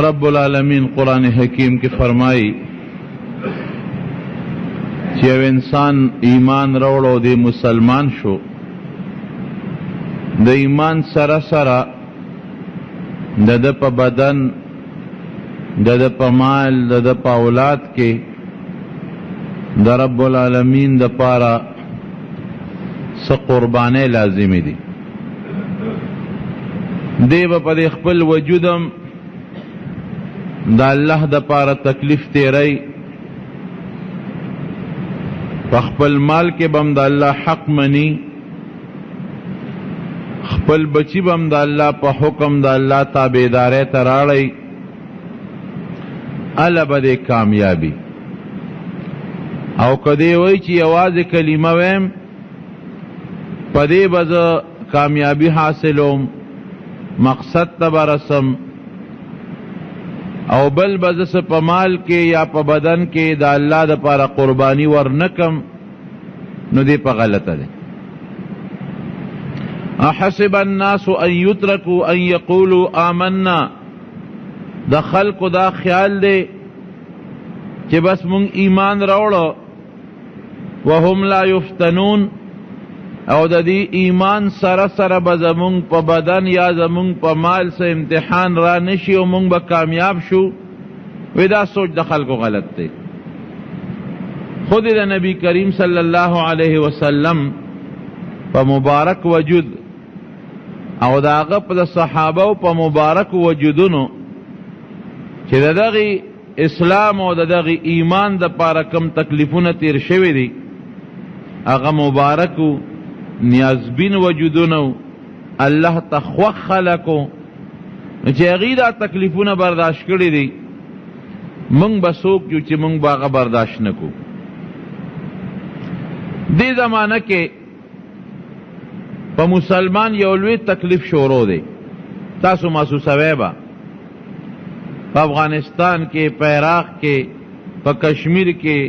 رب العالمین قرآن حکیم کی فرمائی چې یو انسان ایمان راوړو دی مسلمان شو، د ایمان سره سره د په بدن د په مال د په اولاد کې د رب العالمین د پاره څه قربانۍ لازمي دي. دی به په خپل وجودم د الله د پاره تکلیف تیری، په خپل مال کې به هم د الله حق مني، خپل بچی به هم د الله په حکم د الله تابعدارۍ ته راړی، اله به دی کامیابي. او که دی وایي چې یوازې کلمه ویم په دې به زه کامیابي حاصلوم، مقصد ته به رسم، او بل به زه په مال کې یا په بدن کې د الله دپاره قرباني ورنکم، نو دی په غلطه دی. احسب الناس ان یترکوا ان یقولوا آمنا، د خلقو دا خیال دی چې بس مونږ ایمان راوړو وهم لا یفتنون، او د دې ایمان سره سره به زمونږ په بدن یا زمونږ په مال سه امتحان را نشي او مونږ به کامیاب شو. وی دا سوچ د خلقو غلط دی. خود د نبی کریم صلی الله علیه وسلم په مبارک وجود او د هغه په صحابه په مبارک وجودونو چې دغه اسلام او دغه ایمان د پاره کم تکلیفونه تیر شوی دي، هغه مبارکو نیازبین وجودونو الله تخوخ خلقو چې هغې دا تکلیفونه برداشت کړي دي، مونږ به څوک یو چې مونږ به هغه برداشت نه کو. دې زمانه کې په مسلمان یو لوی تکلیف شروع دی، تاسو محسوسوئ به په افغانستان کې، په عراق کې، په کشمیر کې،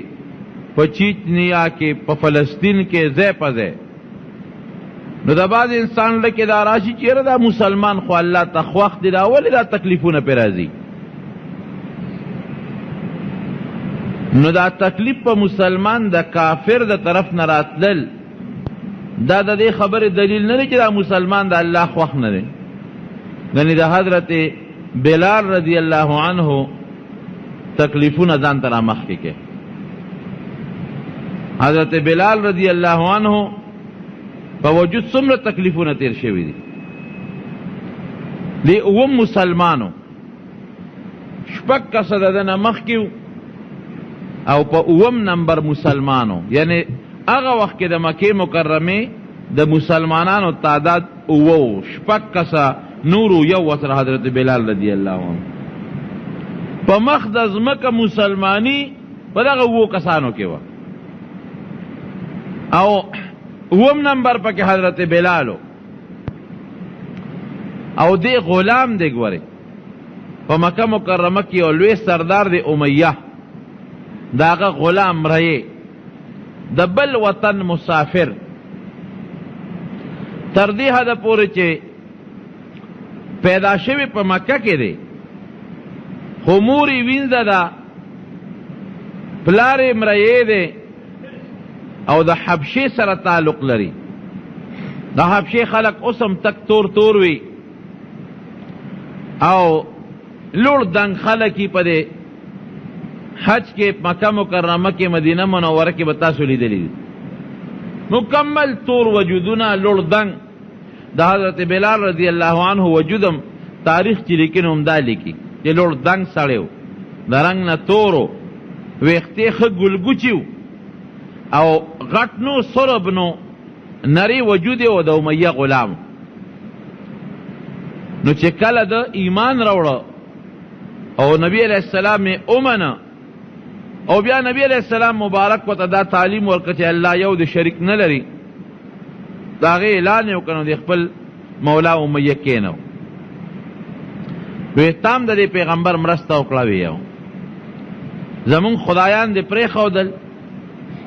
په چیچنیا کې، په فلسطین کې، ځای په ځای. نو د بعض انسان لکه دا راشي چې یاره دا مسلمان خو الله ته خوښ دی، دا ولې دا تکلیفونه پرې راځي؟ نو دا تکلیف په مسلمان د کافر د طرف نه راتلل، دا د دې خبرې دلیل نه دی چې دا مسلمان د الله خوښ نه دی. یعنې د حضرت بلال رضی الله عنه تکلیفونه ځان ته رامخکې کې. حضرت بلال رضی الله عنه په وجود څومره تکلیفونه تیر شوي دي. دی اوم مسلمانو شپږ کسه د ده نه مخکې او په اوم نمبر مسلمانو، یعنی هغه وخت کې د مکې مکرمې د مسلمانانو تعداد اوو، شپږ کسه نورو یو وسره حضرت بلال رضی الله عنه. په مخ د ځمکه مسلمانی په دغه اوو کسانو کې وه، او اوم نمبر پکې حضرت بلالو، او دی غلام دی. ګورئ په مکه مکرمه کې یو لوی سردار دی امیه، د هغه غلام رهی د بل وطن مسافر، تر دې حده پورې چې پیدا شوی په مکه کې دی، خو مور یې وینځه ده، پلار یې مریی دی، او د حبشې سره تعلق لري. د حبشې خلق اوس هم تک تور تور وي، او لوړ دنګ خلک یې په دې حج کې مکه مکرمه کې مدینه منوره کې به تاسو لیدلی دي، مکمل تور وجودونه لوړ دنګ. د حضرت بلال رضی الله عنه وجودم تاریخ چې لیکن هم دا لیکي چې لوړ دنګ سړی و، د رنګ نه تور و، ویښتې ښه ګلګوچي و، او غټ نو سرب نو نری وجود و، د امیه غلام. نو چې کله د ایمان راوړه او نبی علیہ السلام یې ومنه، او بیا نبی علیہ السلام مبارک ورته دا تعلیم ورکړه چې الله یو د شریک نه لري، د هغې اعلان یې وکړ، نو د خپل مولا امیه کېنو. وی تام د دې پیغمبر مرسته وکړه؟ ویو زمونږ خدایان دې پرېښودل؟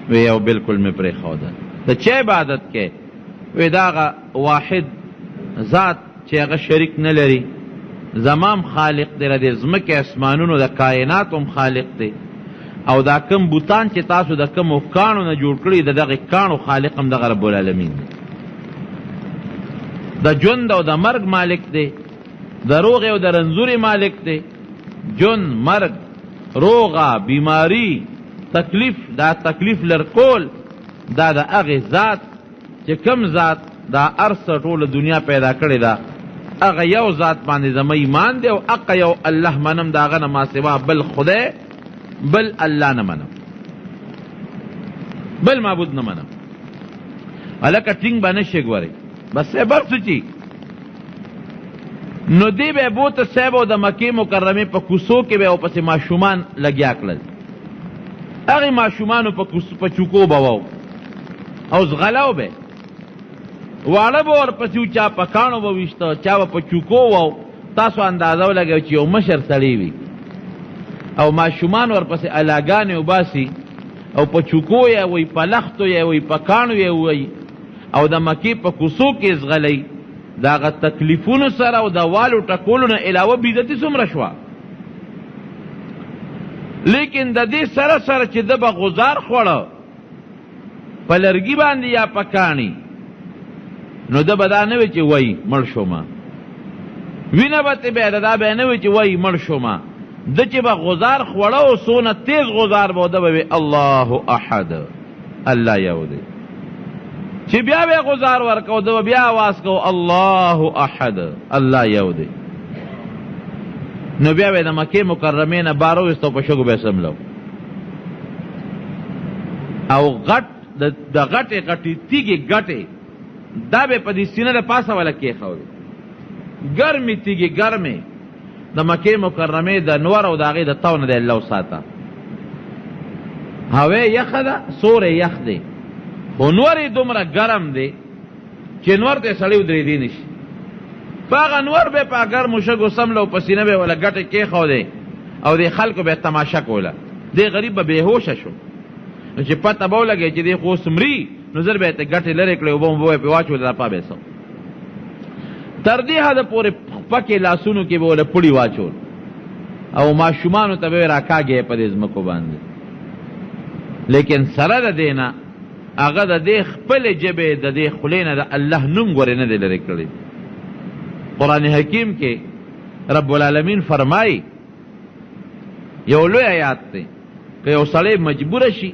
ویو بلکل مې پرېښودل. د چا عبادت کې؟ وی د هغه واحد ذات چې هغه شریک نه لري، زمام خالق دی د ځمکې اسمانونو د کائنات هم خالق دی او دا کم بوتان چې تاسو د کمو کاڼو نه جوړ کړي د دغې کاڼو خالق هم دغه رب العالمین دی د ژوند او د مرګ مالک دی د روغې او د رنځورې مالک دی ژوند مرګ روغه بیماری تکلیف دا تکلیف لرکول دا د هغې ذات چې کم ذات دا ارسه ټوله دنیا پیدا کړې ده هغه یو ذات باندې زما ایمان دی او هغه یو الله منم د هغه نه ما سوا بل خدای بل الله نه منم بل معبود نه منم هلکه ټینګ به نشئ ګورئ بس صاحب هر څه چې نو دی به بوته صاحب او د مکې مکرمې په کوڅو کې به او پسې ماشومان لګیا کړل هغې ماشومانو په چوکو به وو او زغلو به واړه به ورپسې و چا په کاڼو به ویشته چا به په چوکو وو تاسو اندازه ولګوئ چې یو مشر سړی وي او ماشومان ورپسې الاګانې وباسي او په چوکو یې وی په لختو یې وی په کاڼو یې وی او د مکې په کوڅو کې زغلی د هغه تکلیفونو سره او د والو ټکولو نه علاوه بېزتي څومره شوه لیکن د دې سره سره چې ده به غزار خوړه په لرګي باندې یا په کاڼي نو ده به دا نه وي چې وی مړ شومه وینه به ترې بیا دا به نه وي چې وی مړ شومه ده چې به غزار خوړه او څونه تیز غزار به ده به وي الله احد الله یو دی چې بیا به غزار ورکو ده به بیا آواز کو الله احد الله یو دی نو بیا به د مکې مکرمې نه بار وویستو په شګو به یې سملو او غټ د غټې غټې تیږې ګټې دا به په دې سینه د پاسه والا کېښودې ګرمې تیږې ګرمې د مکې مکرمې د نور او د هغې د تو نه دی الله وساته هوی یخه ده سوری یخ دی خو نور یې دومره ګرم دی چې نور ته سړی ودرېدی نه شي په هغه نور به په ګرمو شګو سمله او په سینه به وله ګټې کېښودې او د خلکو به تماشه کوله دې غریب به بېهوشه شو نو چې پته به ولګی چې دې خو اوس مري نو زر به یې ته ګټې لرې کړې اوبه مو به یې پرې واچولې دا پا به یې سو تر دې حده پورې پکې لاسونو کې به وله پړي واچول او ماشومانو ته به یې راکاږې په دې ځمکو باندې لیکن سره د دې نه هغه د دې خپلې ژبې د دې خولې نه د الله نوم ګورې نه دی لرې کړی قرآن حکیم کې رب العالمین فرمایي یو لوی آیات دی که یو سړی مجبوره شي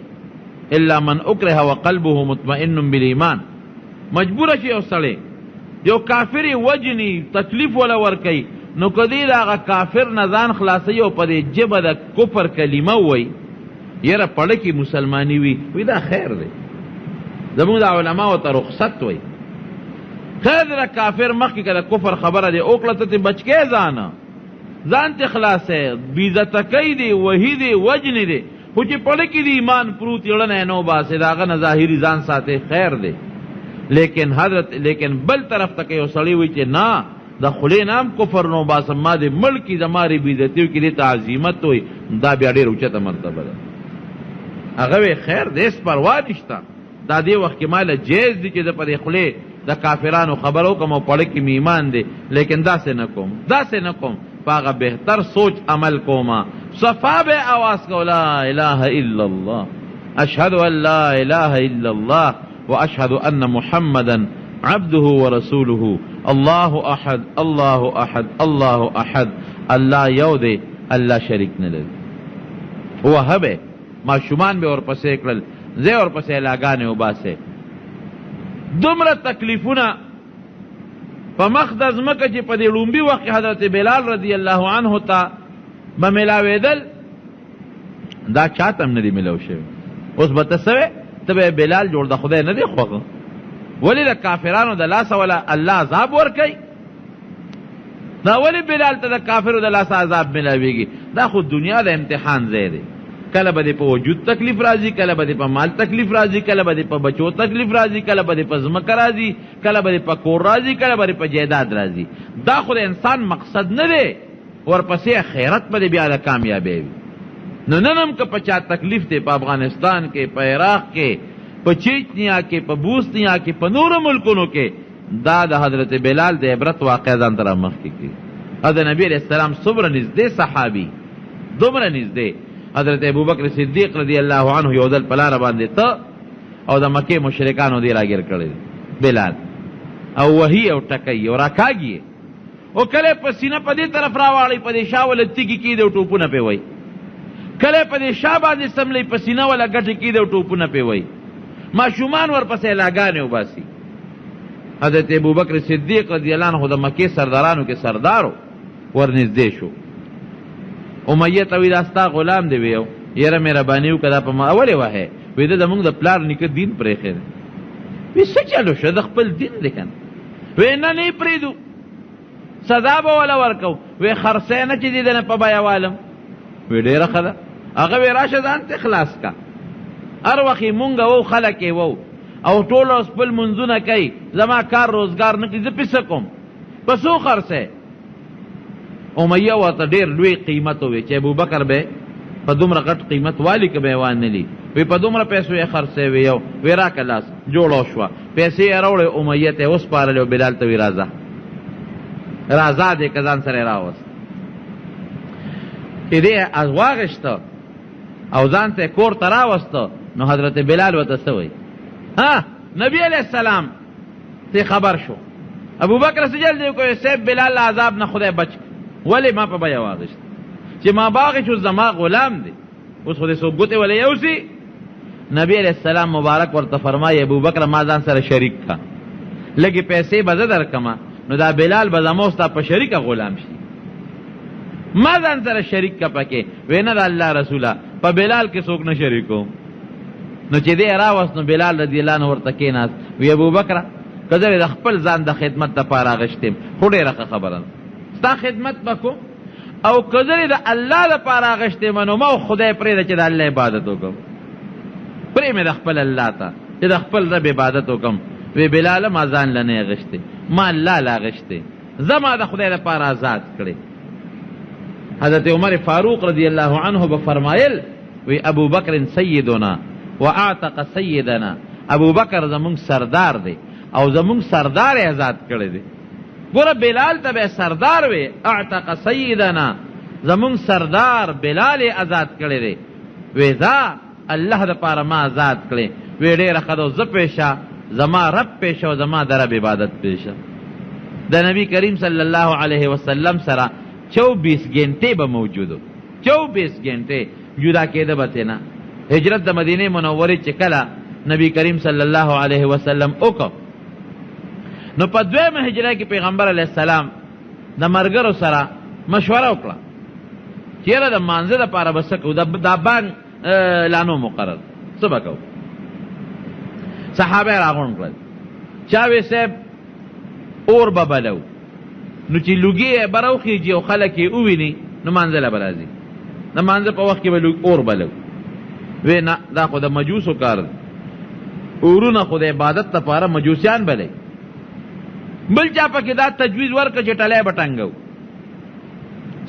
الا من اکره وقلبه مطمئن بالایمان مجبوره شي یو سړی یو کافر یې وجني تکلیف وله ورکوي نو که دی د هغه کافر نه ځان خلاصوي او په دې ژبه د کفر کلمه ووایي یره پړه کې مسلماني وي دا خیر دی زمونږ د علماو ته رخصت وی خیر د کافر مخکې که د کفر خبره دی اوکړه ته بچ کې ځان ته خلاصې بیزته کوي دی وهي دی وجنې دی خو چې پړه کې د ایمان پروت یړنی نو باسې د هغه نه ظاهري ځان ساتې خیر دی لیکن بل طرف ته که یو سړی وي چې نه د خولې نه هم کفر نو باسم ما د ملکي زما رې بیزتي وي کې دې ته عظیمت وي دا بیا ډېر اوچته مرتبه ده هغه وی خیر د هېڅ پروا نشته دا دې وخت کې ماله جیز دی چې د په دې خولې د کافرانو خبر وکړم او پړه کې مې ایمان دی لیکن داسې نه کوم په هغه بهتر سوچ عمل کومه صفا به آواز کو لا اله الا الله اشهد ان لا اله الا الله واشهد ان محمدا عبده ورسوله الله احد الله احد الله احد الله یو دی الله شریک نه لري وهبه ماشومان به ورپسې کړل زه ورپسې لاګانې وباسې دومره تکلیفونه په مخ د ځمکه چې په دې لومبي وخت حضرت بلال رضی الله عنه ته به میلاوېدل دا چاته هم نه دي میلاو شوي اوس به ته څه ته به بلال جوړ د خدای نه دی خوښه ولې د کافرانو د لاسه ولا الله عذاب ورکوي دا ولې بلال ته د کافرو د لاسه عذاب میلاوېږي دا خو دنیا د امتحان ځای دی کله به دې په وجود تکلیف راځي کله به دې په مال تکلیف راځي کله به دې په بچو تکلیف راځي کله به دې په ځمکه راځي کله به دې په کور راځي کله به دې په جیداد راځي دا خو د انسان مقصد نه دی ورپسې خیرت به دې بیا د کامیابی وي نو نن هم که په چا تکلیف دی په افغانستان کې په عراق کې په چیچنیا کې په بوسنیا کې په نورو ملکونو کې دا د حضرت بلال د عبرت واقع ځان ته رامخکې کړي او د نبی علیہ السلام صبر نزدې صحابي دومره نزدې حضرت ابوبکر صدیق رضی الله عنه یو ځل په لاره باندې ته او د مکې مشرکانو دی راګیر کړی بلال او وحی او ټکی او راکاږي او کله په سینه په دې طرف راواړی په دې شا ول تیږي کېده او ټوپونه پې وای کله په دې شا باندې سملی په سینه ولا ګټې کېده او ټوپونه پې وای ماشومان ورپسې لاګانې وباسي حضرت ابوبکر صدیق رضی الله عنه د مکې سردارانو کې سردارو ورنږدې شو امیه ته وی دا ستا غلام دی ویو یاره مهرباني وکړه په ما اولې وهې وی د زمونږ د پلار نیکه دین پرېښی دی وی څه چلو شه د خپل دین دی که نه وی نه نه یې پرېږدو سزا به وله ورکو وی خرڅی نه چې دې د نه په بیه والم وی ډېره ښه ده هغه وی راشه ځان ته خلاص کا هر وخت یې مونږ وو خلک یې وو او ټول اوس خپل منځونه کوي زما کار روزګار نه کوي زه پې څه کوم په څو خرڅی امیه ورته ډېر لوی قیمت ووی چې ابوبکر به په دومره غټ قیمت والی که به یې وانلي وی په دومره پیسو یې خرڅی وی یو وی راکه لاس جوړه شوه پیسې یې راوړې امیه ته یې وسپارلې او بلال ته وی راځه راځه دې که ځان سره یې راوست چې دې از واغېشته او ځان ته یې کور ته راوسته نو حضرت بلال ورته څه وی ها نبی علیہ السلام ته خبر شو ابوبکر څه جلدی وکړ صاحب بلال له عذاب نه خدای بچ ولې ما په بیه واغېشت چې ما باغې شو زما غلام دی اوس خو دې څوک ګوتې ولی یوسي نبی علیہ السلام مبارک ورته فرمایي ابوبکر ما ځان سره شریک کا لږې پیسې به زه درکمه نو دا بلال به زما ستا په شریکه غلام شي ما ځان سره شریک کا پکې وی نه د الله رسوله په بلال کې څوک نه شریکوم نو چې دې راوست نو بلال رضی الله عنه ورته کېناست وی ابوبکره که زه د خپل ځان د خدمت دپاره اغېشتم خو ډېره ښه خبره ده ستا خدمت به کوم او که زه د الله دپاره اغېشتم نو ما خدای پرېږده چې د الله عبادت وکړم پرې مې د خپل الله ته چې د خپل رب عبادت وکړم وی بلاله ما ځان له نه اغېشتې ما الله له اغېشتې زما د خدای دپاره آزاد کړې حضرت عمر فاروق رضی الله عنه به فرمایل وی ابوبکر سیدنا و اعتق سیدنا ابوبکر زمونږ سردار دی او زمونږ سردار یې آزاد کړی دی ګوره بلال ته به سردار وی اعتق سیدنا زمونږ سردار بلال یې آزاد کړی دی وی دا الله دپاره ما آزاد کړی وی ډېره ښه ده زه پیشه زما رب پیشه او زما د رب عبادت پیشه د نبی کریم صلی الله علیه وسلم سره 24 گھنٹے به موجودو 24 گھنٹے جدا کېده به تېنه هجرت د مدینې منورې چې کله نبی کریم صلی الله علیه وسلم وکړ نو په دویمه هجره کې پیغمبر علیه السلام د ملګرو سره مشوره وکړه چې یاره د مانځه دپاره به څه کوو دا بانک لا نو مقرر څه به کوو صحابه یې راغونډ کړل چا وی صاحب اور به بلو نو چې لوګي یې به راوخیږي او خلک یې وویني نو مانځه له به راځي د مانځه په وخت کې به اور بلو وی نه دا خو د مجوسو کار دی اورونه خو د عبادت دپاره مجوسیان بلی بل چا پکې دا تجویز ورکړه چې ټلی به ټنګو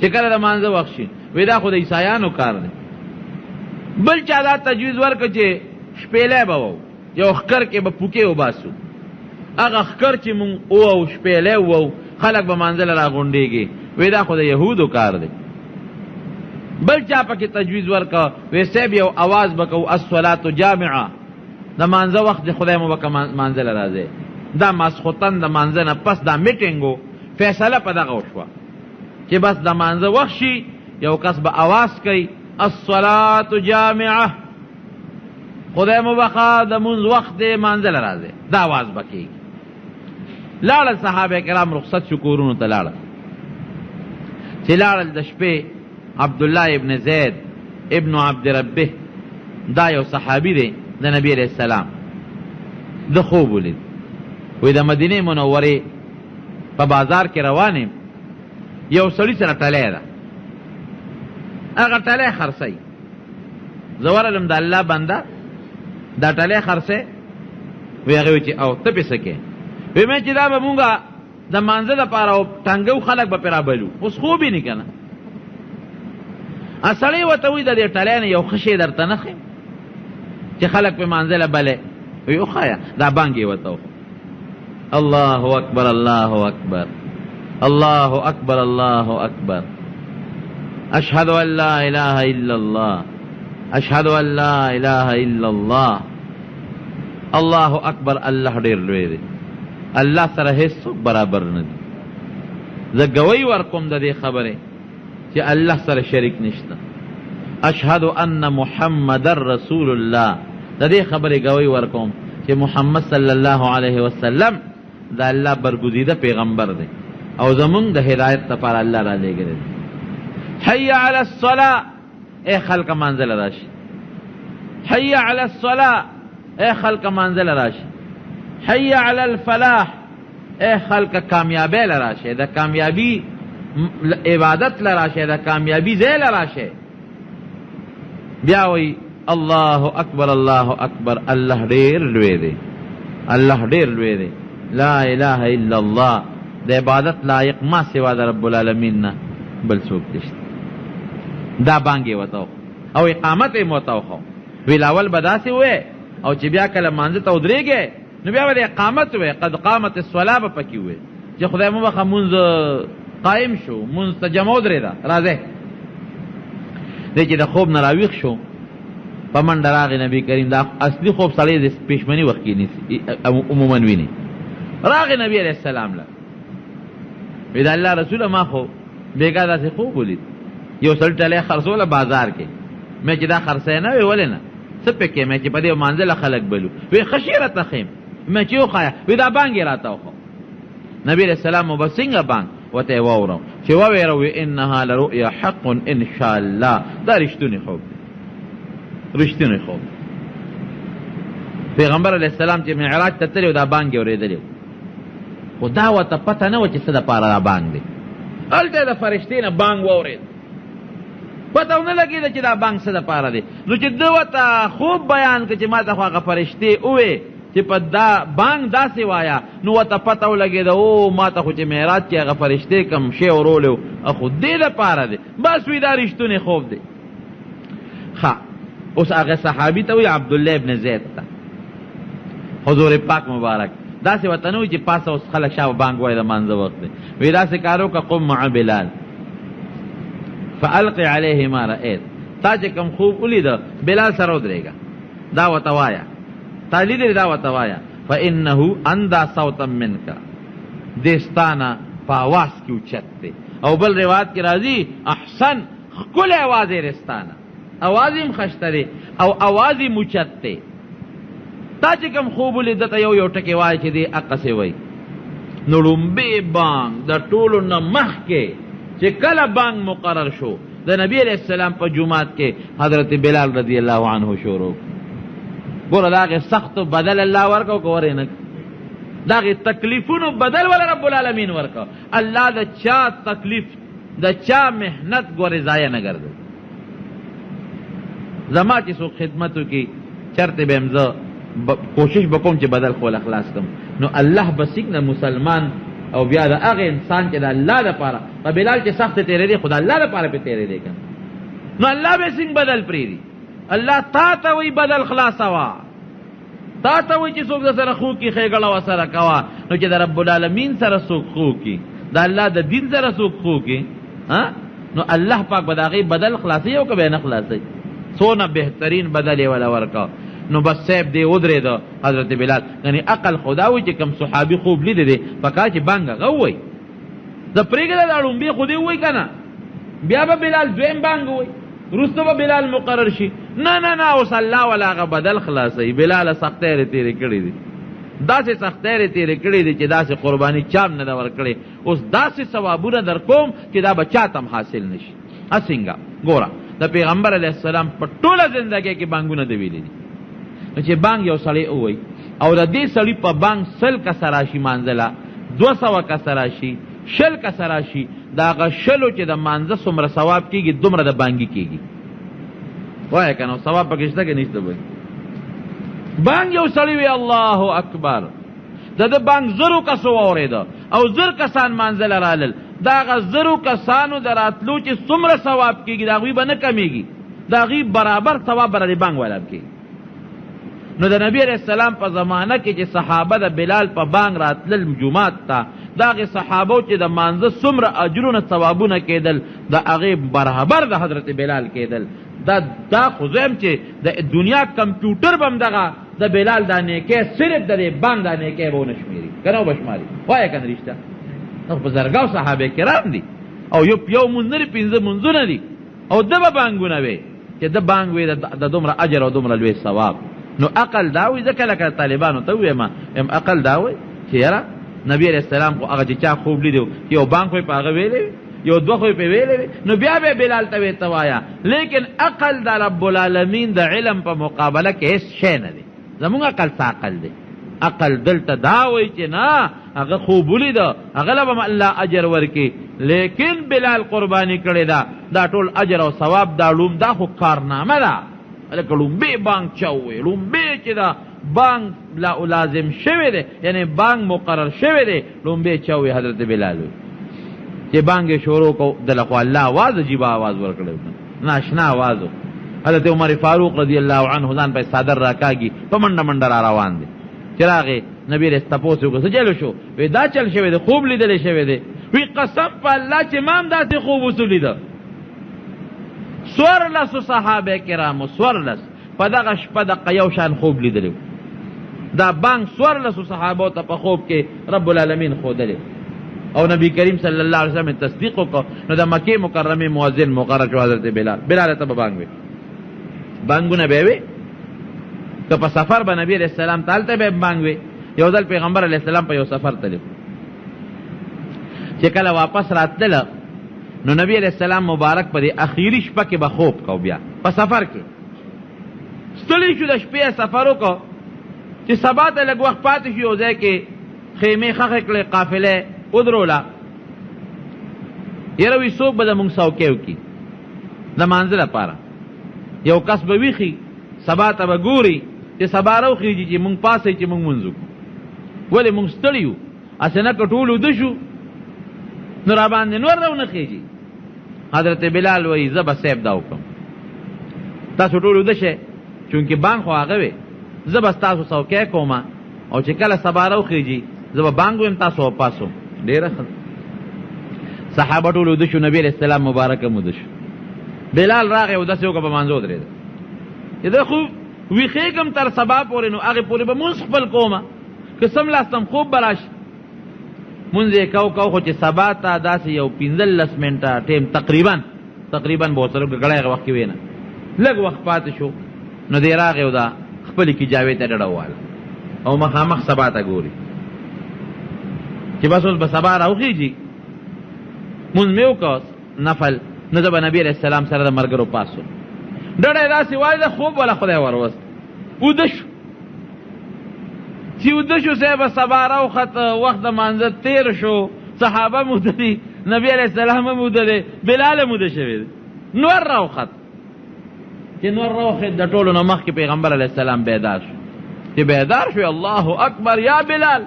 چې کله د مانځه وخت شي وی دا خو د عیسایانو کار دی بل چا دا تجویز ورکړه چې شپېلی به وو یو ښکر کې به پوکې وباسو هغه ښکر چې مونږ وو شپېلی وو خلک به مانځه له راغونډېږي وی دا خو د یهودو کار دی بل چا پکې تجویز ورکړه وی صاحب یو اواز به کوو الصلاة جامعه د مانځه وخت د خدای مو به مانځه له راځئ دا ماسخوتن د مانځه نه پس دا میټینګو فیصله په دغه وشوه چې بس د مانځه وخت شي یو کس به اواز کوي الصلاة جامعه خدای مو بخوا د مونځ وخت د مانځه له راځئ دا اواز به کېږي لاړل صحابه کرام رخصت شو کورونو ته لاړل چې لاړل د شپې عبدالله ابن زید ابن عبد ربه دا یو صحابي دی د نبی علیہ السلام د خوب ولید وی د مدینې منورې په بازار کې روان یم یو سړي سره ټلی ده هغه ټلی خرڅوي زه ورغلم د الله بنده دا ټلی خرڅوي وی هغې وی چې او ته پې څه کوې وی مې چې دا به مونږه د مانځه دپاره او ټنګو خلک به پې رابلو اوس خوب یې نه که نه سړی ورته وایي د دې ټلی نه یو ښه شی درته نه ښیم چې خلک پې مانځه له بلې وی وښایه دا بانګ یې ورته وښو الله اکبر الله اکبر الله اکبر الله اکبر، اشهد ان لا اله الا الله، اشهد ان لا اله الا الله، الله اکبر. الله ډیر لوی دی، الله سره هیڅ برابر نه دی. زه گوی ورکوم د دې خبره چې الله سره شریک نشته. اشهد ان محمد رسول الله، د دې خبره گوی ورکوم چې محمد صلی الله علیه وسلم د الله برگزیده پیغمبر دی او زمونږ د هدایت لپاره الله را لېږلی دی. حي علی الصلاة، اے خلق منزل راشي. حي علی الصلاة، اے خلق منزل راشي. حي علی الفلاح، اے خلق کامیابی لراشه، د کامیابی عبادت لراشه، د کامیابی ځای لراشه. بیا وی الله اکبر الله اکبر، الله ډیر لوی دی، الله ډیر لوی دی. لا اله الا الله، د عبادت لایق ما سوا د رب العالمین نه بل څوک نشته. دا بانګې وتاو او اقامت یې موتاو ویل اول به داسې وې او چې بیا کله مانځه ته ودرېږې نو بیا به د اقامت وې، قد قامت الصلاة به پکې وې چې خدای مو بخه مونځ قایم شو، مونځ ته جمع ودرېده. راځئ دی چې د خوب نه راویښ شو په منډه راغی نبي کریم. دا اصلي خوب سړی د پېشمني وخت کې نیسي عموما ویني. راغی نبی علیه السلام له وی د الله رسوله ما خو بېګا داسې خوب ولید، یو سړي ټلی خرڅوله بازار کې. مې چې دا خرڅی نه وی ولې نه څه پکې مې چې په دې مانځله خلک بلو. وی ښه شی راته ښیم. مې چې وښایه وی دا بانګ یې راته وښو. نبی علیه السلام مو به څنګه بانګ وته یې واورم چې وویره وی انها لرؤیا حق ان شاء الله، دا رښتونی خوب دی، رښتونی خوب. پیغمبر علیه السلام چې معراج ته تللی و دا بانګ یې اورېدلی و، خو دا ورته پته نه وه چې څه دپاره دا بانګ دی. هلته یې د فرشتې نه بانګ واورېد، پته ونه لګېده چې دا بانګ څه دپاره دی. نو چې ده ورته خوب بیان کړه چې ما ته خو هغه فرشتې ووې چې په دا بانګ داسې وایه، نو ورته پته ولګېده او ما ته خو چې معراج کې هغه فرشتې کم شی ورولی و خو دې دپاره دی. بس وی دا رښتونی خوب دی. ښه اوس هغه صحابي ته وی عبدالله ابن زید ته حضور پاک مبارک داسې ورته نه وي چې پاسه اوس خلک شا بانګ وایي د مانځه وخت دی. وی داسې کار وکړه قم مع بلال فالقي علیه ما رأیت، تا چې کوم خوب ولیده بلال سره ودرېږه، دا ورته وایه، تا لیدلې دا ورته وایه فانه اندا صوتا منک، دې ستانه په اواز کې اوچت دی. او بل روایت کې راځي احسن، ښکلی اواز یې رستانه، اواز یې هم ښشته دی او اواز یې اوچت دی. تا چې کوم خوب ولیده ته یو ټکې وایي چې دې اقسې وایي. نو لومبې بانګ د ټولو نه مخکې چې کله بانګ مقرر شو د نبی علیہ السلام په جماعت کې حضرت بلال رضی الله عنه شروع. ګوره د هغې سختو بدل الله ورکو که ورې نه د هغې تکلیفونو بدل ولا رب العالمین ورکو. الله د چا تکلیف د چا محنت ګورې ضایع نه ګرځوي. زما چې څوک خدمت وکړي چرته به یم زه کوشش به کوم چې بدل خو خلاص کړم. نو الله به څنګه مسلمان او بیا د هغه انسان چې د الله لپاره په بلال چې سخت تېرېدی خو د الله لپاره پې تېرېدی که نو الله به څنګه بدل پرېږدي. الله تا ته وایي بدل خلاصوه، تا ته وایي چې څوک د سره خو کي ښېګړه ورسره کوه. نو چې د رب العالمین سره څوک خو کي، د الله د دین سره څوک خو کي، نو الله پاک به د هغې بدل خلاصوي او که به یې نه خلاصوي. څونه بهترین بدل یې وله ورکړه. نو بس صاحب دی ودرېده حضرت بلال. یعنې عقل خدا وي چې کوم صحابي خوب لیدی دی پکار چې بانګ هغه ووایي. زه پرېږده دا لومبې خو دې ووایي که نه، بیا به بلال دویم بانګ ووایي، وروسته به بلال مقرر شي. نه نه نه اوس الله ولا هغه بدل خلاصوي. بلاله سختۍ یې تېرې کړې دي، داسې سختۍ یې تېرې کړې دي چې داسې قرباني چا نه ده ورکړې. اوس داسې ثوابونه در کوم چې دا به چا ته هم حاصل نه شي. څنګه ګوره د پیغمبر علیه السلام په ټوله زندګۍ کې بانګونه ده ویلي دي. نو چې بانګ یو سړی ووایي او د دې سړي په بانګ 100 کسه راشي مانځله، 200 کسه راشي، 100 کسه راشي، د هغه 100 چې د مانځه څومره ثواب کېږي دومره د بانګي کېږي. وایه که نو ثواب پکې شته که نشته؟ وایي بانګ یو سړی وی الله اکبر، د ده بانګ 1000 کسو واورېده او 1000 کسان مانځله رالل. د هغه 1000 کسانو د راتلو چې څومره ثواب کېږي د هغوی به نه کمیږي، د هغوی برابر ثواب به د بانګ والا کېږي. نو د نبی علیہ السلام په زمانه کې چې صحابه د بلال په بانګ راتلل جماعت ته دا هغې صحابو چې د مانځه څومره اجرونه ثوابونه کېدل د هغې برابر د حضرت بلال کېدل. دا خو زه یم چې د دنیا کمپیوټر به هم دغه د بلال دا نیکۍ صرف د دې بانک دا نیکۍ به ونه شمېري که نه به شماري. وایه که نه رښتیا دا په زرګاو صحابه کرام دي او یو مونځ نه دي 5 مونځونه دي او ده به بانګونه وې چې ده بانګ وې د دومره اجر او دومره لوی ثواب. نو عقل دا وي ځکه لکه طالبانو ته ووایم عقل دا وي چې یاره نبی علیه السلام خو هغه چې چا خوب لیدی یو بانک خو یې په هغه ویلی وي یو دوه خو یې پې ویلی وي نو بیا به بلال ته ورته وایه. لیکن عقل د رب العالمین د علم په مقابله کې هېڅ شی نه دی. زمونږ عقل څه عقل دی؟ عقل دلته دا وایي چې نه هغه خوب ولیده هغه له به الله اجر ورکړي. لیکن بلال قرباني کړې ده دا ټول اجر او ثواب دا دا خو کارنامه ده. لکه لومبې بانک چا ووایي لومبې چې دا بانک لازم شوی دی یعنی بانک مقرر شوی دی لومبې چا ووایي حضرت بلال وي چې بانک یې شروع کو دله خو الله آواز عجیبه آواز ورکړی ناشنا آواز و. حضرت عمر فاروق رضی الله عنه ځان په صدر راکاږي په منډه منډه را روان دی. چې راغې نبی رس تپوس وکړو څه چل شو؟ وی دا چل شوی دی خوب لیدلی شوی دی. وی قسم په الله چې ما هم داسې خوب اوسو لیده. 14 صحابه کرامو 14 په دغه شپه دقه یو شان خوب لیدلی دا بانک 14 صحابو ته په خوب کې رب العالمین ښودلی او نبی کریم صلی الله علیه وسلم تصدیق وکړو. نو د مکې مکرمې مؤذن مقرر شو حضرت بلال ته به بانک وي بانکونه به وي که په سفر به نبی علیه السلام ته هلته به بانک وي. یو ځل پیغمبر علیه السلام په یو سفر تللی چې کله واپس راتلله نو نبی علیہ السلام مبارک په دې اخیری شپه کې به خوب کو بیا په سفر کې ستړي شو د شپې سفر وکړو چې سبا ته لږ وخت پاتې شو یو ځای کې خیمې خښې کړې قافلې ودروله. یاره وي څوک به زمونږ څوکۍ وکړي د مانځه لپاره یو کس به ویښي سبا ته به ګوري چې سبا راوخېږي چې مونږ پاسئ چې مونږ مونځ وکړو. ولې مونږ ستړي یو هسې نه که ټول وده شو نو را باندې نور راونه خېږي. حضرت بلال وایي زه به صیب دا وکړم تاسو ټول وده شئ چونکې بانک خو هغه وې زه به ستاسو څوکۍ کوم او چې کله سبا راوخېږي زه به بانک ویم تاسو وپاسو. ډېره ښه صحابه ټول وده شو نبي علیه السلام مبارک هم وده شو. بلال راغی او داسې وکړه په مانځه ودرېده چې زه خو ویښېږم تر سبا پورې نو هغې پورې به مونځ خپل کومه که څملاستم خوب به راشي مونځ یې کو خو چې سبا ته داسې یو 15 منټه ټیم تقریبا به ورسره ګړی هغه وخت کې وی نه لږ وخت پاتې شو نو دی راغی او دا خپلې کجاوې ته ډډه وواله او مخامخ سبا ته ګوري چې بس اوس به سبا راوخېږي مونځ مې وکړ نفل نو زه به نبي علیه السلام سره د ملګرو پاسو ډډه یې داسې وایي د خوب والا خدای وروست اوده شو چې اوده شو صاحب سبا راوخت وخت د مانځه تیر شو صحابه هم اوده دي نبي علیه السلام هم اوده دی بلال هم اوده شوی دی نور راوخت چې نور راوخت د ټولو نه مخکې پیغمبر علیه السلام بیدار شو چې بیدار شو الله اکبر یا بلال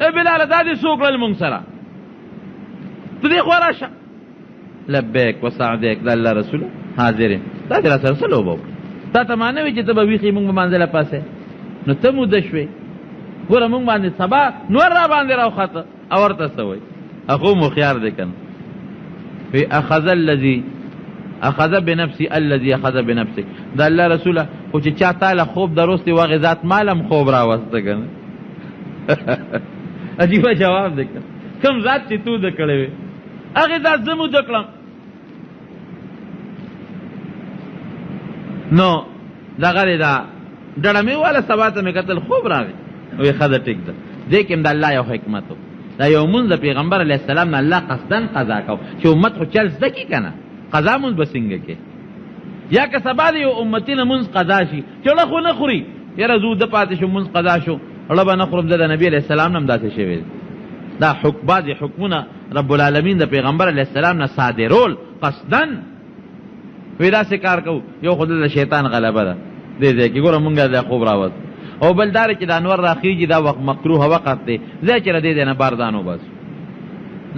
ای بلال دا دې څه وکړل مونږ سره ته دې خوا راشه لبیک وسعدیک د الله رسوله حاضر یم تا دې را سره څه لوبه وکړه تا ته ما نه وي چې ته به ویښې مونږ به مانځه له پاسې نو ته موده شوې ګوره مونږ باندې سبا نور را باندې راوخته او ورته څه وایي اخو مو خیار دی که نه وی اخذ بنفسي الذي اخذ بنفسه د الله رسوله خو چې چا تاله خوب دروستې وغې ذات مالم خوب راوسته که نه عجیبه جواب دی که کوم ذات چې تو ده کړی وې هغې ذات زه موده کړم نو دغه دی دا ډډه مې واله سبا ته مې کتل خوب راغی وی ښځه ټیک ده دې کې هم د الله یو حکمت و دا یو مونځ د پیغمبر علیه السلام نه الله قصدن قضا کو چې امت خو چل زده کي که نه قضا مونځ به څنګه کې یا که سبا د یو امتي نه مونځ قضا شي چې اړه خو نه خوري یاره زه اوده پاتې شو مونځ قضا شو اړه به نه خورم زه د نبي علیه السلام نه هم داسې شوی دا بعضې حکمونه رب العالمین د پیغمبر علیه السلام نه صادرول قصدن وی داسې کار کوو یو خو د شیطان غلبه ده دې ځای کې ګوره مونږ د خوب راوست او بل دا چې د انور راخېږي دا وخت مکروه وخت دی ځای چې له دې ځای نه باردان وباسو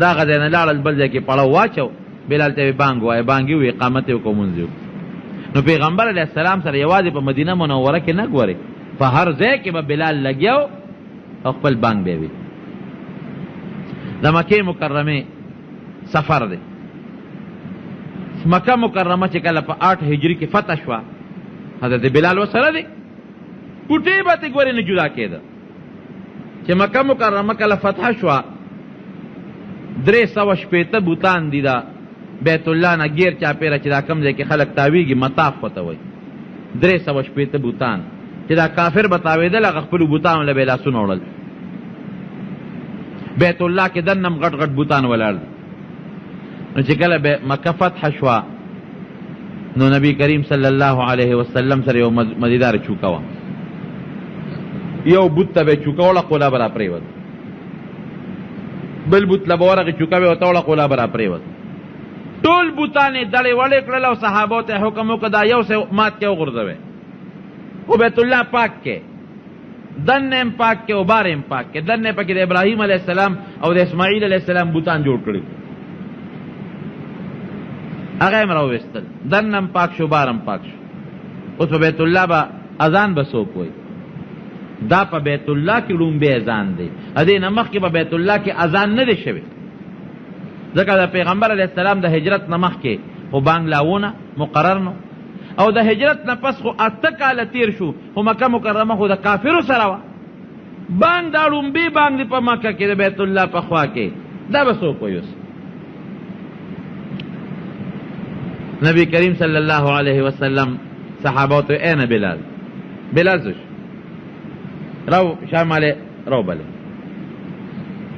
دا هغه ځای نه لاړل بل ځای کې پړو واچو بلال ته بانګ وایه بانګ یې ووایي اقامت یې وکړو مونځ یې نو پیغمبر علیه السلام سره یوازې په مدینه منوره کې نه ګورې په هر ځای کې به بلال لګیا او خپل بانګ به وي د د مکې مکرمې سفر دی. مکه مکرمه چې کله په 8 هجری کې فتح شوه، حضرت بلال وسره دی، پوټې به ترې ګورې نه جدا کېده. چې مکه مکرمه کله فتح شوه 360 بوتان دي دا بیت الله نه غیر چاپېره چې دا کم ځای کې خلک تاویږي مطاف ورته وایي. 360 بوتان چې دا کافر به تاوېدل، هغه خپلو بوتانو له به یې لاسونه وړل. بیت الله کې دنم غټ غټ بوتان ولاړ دي. نو چې کله مکه فتح شوه نو نبی کریم صلی الله علیه وسلم سره یو مزیدار چوکه وه، یو بوت ته به یې چوکه وړه قوله به را پرېوت، بل بوت له به ورغې چوکه به یې ورته وړه قوله به را پرېوت. ټول بوتان یې دړې وړې کړل او صحابو ته حکم وکړه دا یو څه مات کې وغورځوئ. خو بیت الله پاک کې دنه هم پاک کې او بار هم پاک کې. دنه پکې د ابراهیم علیه السلام او د اسماعیل علیه السلام بوتان جوړ کړي، هغه هم راوویستل. دنه هم پاک شو، بار هم پاک شو. اوس په بیت الله به اذان به څوک وایي؟ دا په بیت الله کې لومبی اذان دی. دې نه مخکې په بیت الله کې اذان نه دی شوی، ځکه د پیغمبر علیه السلام د هجرت نه مخکې خو بانګ لاونه مقرر نو، او د هجرت نه پس خو 8 کاله تیر شو، خو مکه مکرمه خو د کافرو سره وه. بانګ دا لومبي بانګ دی په مکه کې د بیت الله په خوا کې، دا به څوک وایي؟ اوس نبی کریم صلی الله علیه وسلم صحابه ته اے نه بلال، بلال زوش راو شاماله راو بله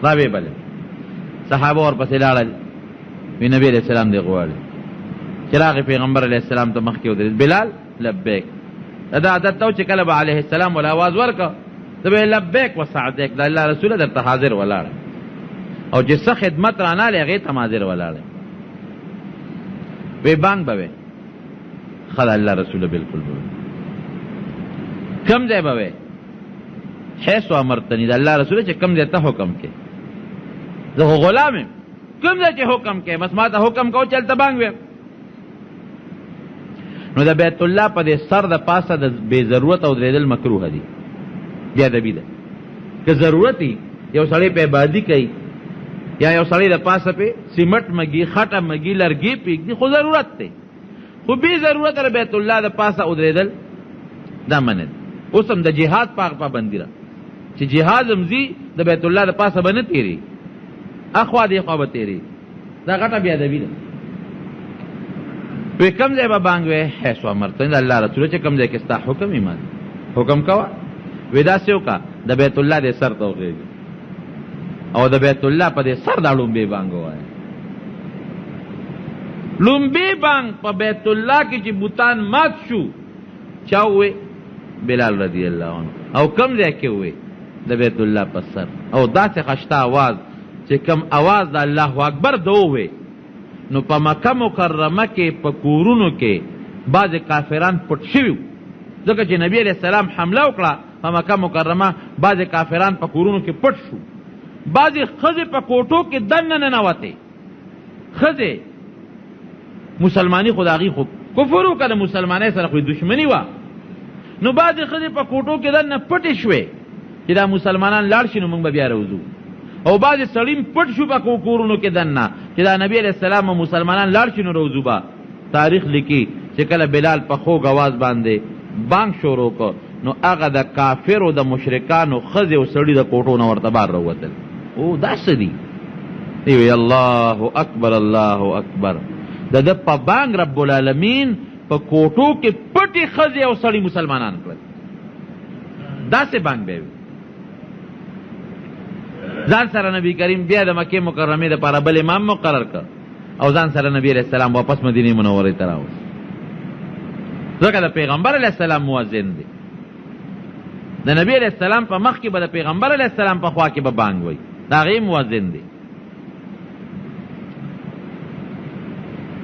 راوی بله. صحابه ورپسې لاړل، وی نبی علیہ السلام دی غواړي. چې راغی پیغمبر علیہ السلام ته مخکې ودرېد، بلال لبیک. دا عادت ته چې کله به علیه السلام ول آواز ورکړه ته به لبیک وسعدیک، د الله رسوله درته حاضر ولاړه، او چې څه خدمت رانهلې هغې ته حاضر ولاړه. وی بانګ به وی ښه د الله رسوله بلکل به وی. کم ځای به وی؟ حیث امرتني، د الله رسوله چې کم ځای ته حکم کې، زه خو غلام یم، کوم ځای چې حکم کې بس ما ته حکم کو چلته بانګ ویم. نو د بیت الله په دې سر د پاسه د بې ضرورت او درېدل مکروه دي، بې ادبي ده. که ضرورت وي یو سړی په عبادي کوي، یا یو سړی د پاسه پې سیمټ مګي خټه مګي لرګي پرېږدي، خو ضرورت دی. خو بې ضرورت د بیت الله د پاسه ودرېدل دا منع ده. اوس هم د جهاد په پابندي ده چې جهاد هم ځي د بیت الله د پاسه به نه تېري، اخوا دی خوا به تیری، دا غټه بی ادبي ده. وی کم ځای به بانګ وی؟ حیث امرتني، د الله رسوله چې کم ځای کې ستا حکم ایمان حکم کوه. وی داسې وکړه د بیت الله دې سر ته وخېږي او د بیت الله په دې سر دا لومبی بانګ ووایه. لومبی بانګ په بیت الله کې چې بوتان مات شو، چا ووی؟ بلال رضی الله عنه. او کم ځای کې ووی؟ د بیت الله په سر. او داسې خشته آواز چې کم آواز د الله اکبر دو وی، نو په مکه مکرمه کې په کورونو کې بعض کافران پټ شوي، ځکه چې نبی علیہ السلام حمله وکړه په مکه مکرمه، بعض کافران په کورونو کې پټ شو. بعضې ښځې په کوټو کې دننه ننوتې، ښځې مسلماني خو د هغې خو کفر وکړه، د مسلمانۍ سره خو دشمني وه. نو بعضې ښځې په کوټو کې دننه پټې شوې چې دا مسلمانان لاړ شي نو موږ به بیا روځو، او بعضې سړیم پټ شو په کورونو کې دننه چې دا نبی علیہ السلام او مسلمانان لاړ شي نو روځو به. تاریخ لیکي چې کله بلال په خوږ اواز باندې بانګ شروع کړ نو هغه د کافرو د مشرکانو ښځې او سړي د کوټو نه ورته بار راووتل. او دا څه دي؟ وی الله اکبر الله اکبر. د ده په بانګ رب العالمین په کوټو کې پټې ښځې او سړي مسلمانان کړل. داسې بانګ به وي. ځان سره نبی کریم بیا د مکې مکرمې دپاره بل امام مقرر کړ او ځان سره نبی علیہ السلام واپس مدینې منورې ته راوست، ځکه د پیغمبر علیہ السلام مؤذن دی. د نبی علیہ السلام په مخ کې به د پیغمبر علیہ السلام په خوا کې به بانګ وی، د هغې مؤذن دی.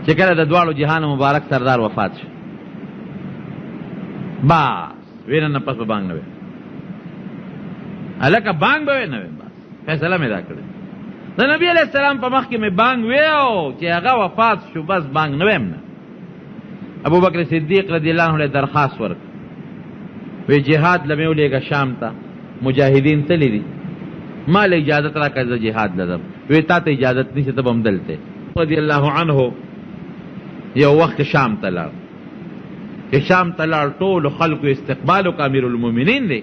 چې کله د دواړو جهان مبارک سردار وفات شو، بس وینه نه پس به بانګ نه وی، هلکه بانګ به وی نه وی، بس فیصله مې دا کړې. د نبی علیہ السلام په مخ کې مې بانګ ویو چې هغه وفات شو، بس بانګ نه ویم نه. ابو بکر صدیق رضی اللہ عنہ درخواست ورک وی جهاد لمه ولېږه شام ته، مجاهدین تللی دي، ما له اجازت راکړه زه جهاد لرم. وی تا ته اجازت نشته ته به هم دلته. رضی الله عنه یو وخت شام ته لاړ، چې شام ته لاړ ټولو خلکو استقبال وکړه، امیر المؤمنین دی.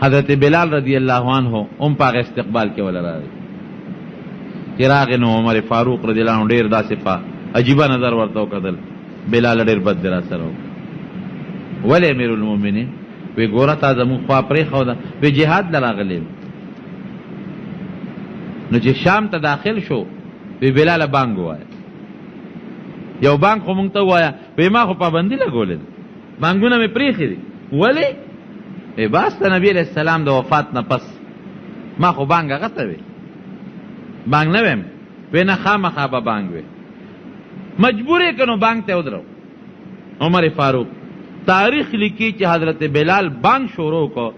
حضرت بلال رضی الله عنه هم په هغه استقبال کې ولا راغی. چې راغی نو عمر فاروق رضی الله عنه ډېر داسې په عجیبه نظر ورته وکتل، بلال ډېر بد دی راسره وکړه. ولې امیر المؤمنین؟ وی ګوره تا زموږ خوا پرېښوده، وی جهاد له راغلی. نو چې شام ته داخل شو وی بلاله بانګ ووایه. یو بانګ خو مونږ ته ووایه. وی ما خو پابندي لګولې ده، بانګونه مې پرېښي دي. ولې؟ وی بس د نبي علیه السلام د وفات نه پس ما خو بانګ هغه ته وی، بانګ نه ویم. وی نه خامخا به بانګ وی، مجبور یې که نو بانګ ته ودرو. عمر فاروق تاریخ لیکي چې حضرت بلال بانګ شروع کو،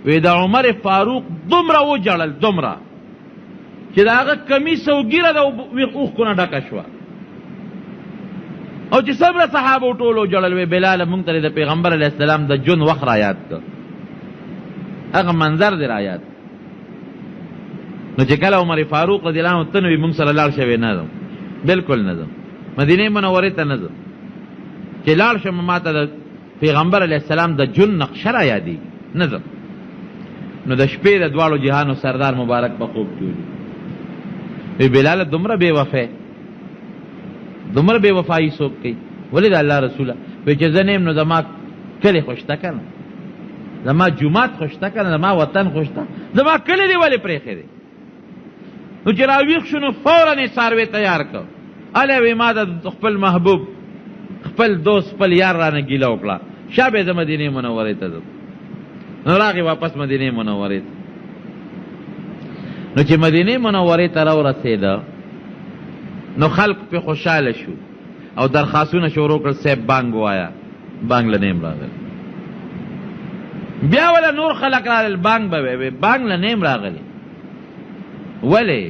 وی د عمر فاروق دومره وجړل، دومره چې د هغه کمیس او ګیره د اوښکو نه ډکه شوه. او چې څومره صحابه ټولو جړل، وی بلاله مونږ ته د پیغمبر علیه السلام د جون وخت را یاد کړ، هغه منظر دی را یاد. نو چې کله عمر فاروق رضی الله عنه ته نو مونږ سره لاړ شوی نه ځم، بلکل نه ځم، مدینې منورې ته نه ځم. چې لاړ شم ما ته د پیغمبر علیه السلام د جون نقشه را یادېږي، نه ځم. نو د شپې د دواړو جهانو سردار مبارک په خوب کې ولید. وی بلاله دومره بې وفا، دومره بې وفایي څوک کوي؟ ولې د الله رسوله؟ وی چې زه نه یم نو زما کلی خو شته که نه، زما جومات خو شته که نه، زما وطن خو شته، زما کلی دی ولې پرېښی دی؟ نو چې راویښ شو نو فورا یې څاروی تیار کړ. هلی وی ما د خپل محبوب، خپل دوست، خپل یار رانه ګیله وکړه، شابه زه مدینې منورې ته ځم. نو راغی واپس مدینې منورې ته. نو چې مدینې منورې ته راورسېده نو خلق پې خوشحاله شو او درخواستونه شروع کړل، صاحب بانګ ووایه، بانګ له نیم راغلی. بیا وله نور خلق راغلل، بانګ به وی، بانګ له نیم راغلی. ولې؟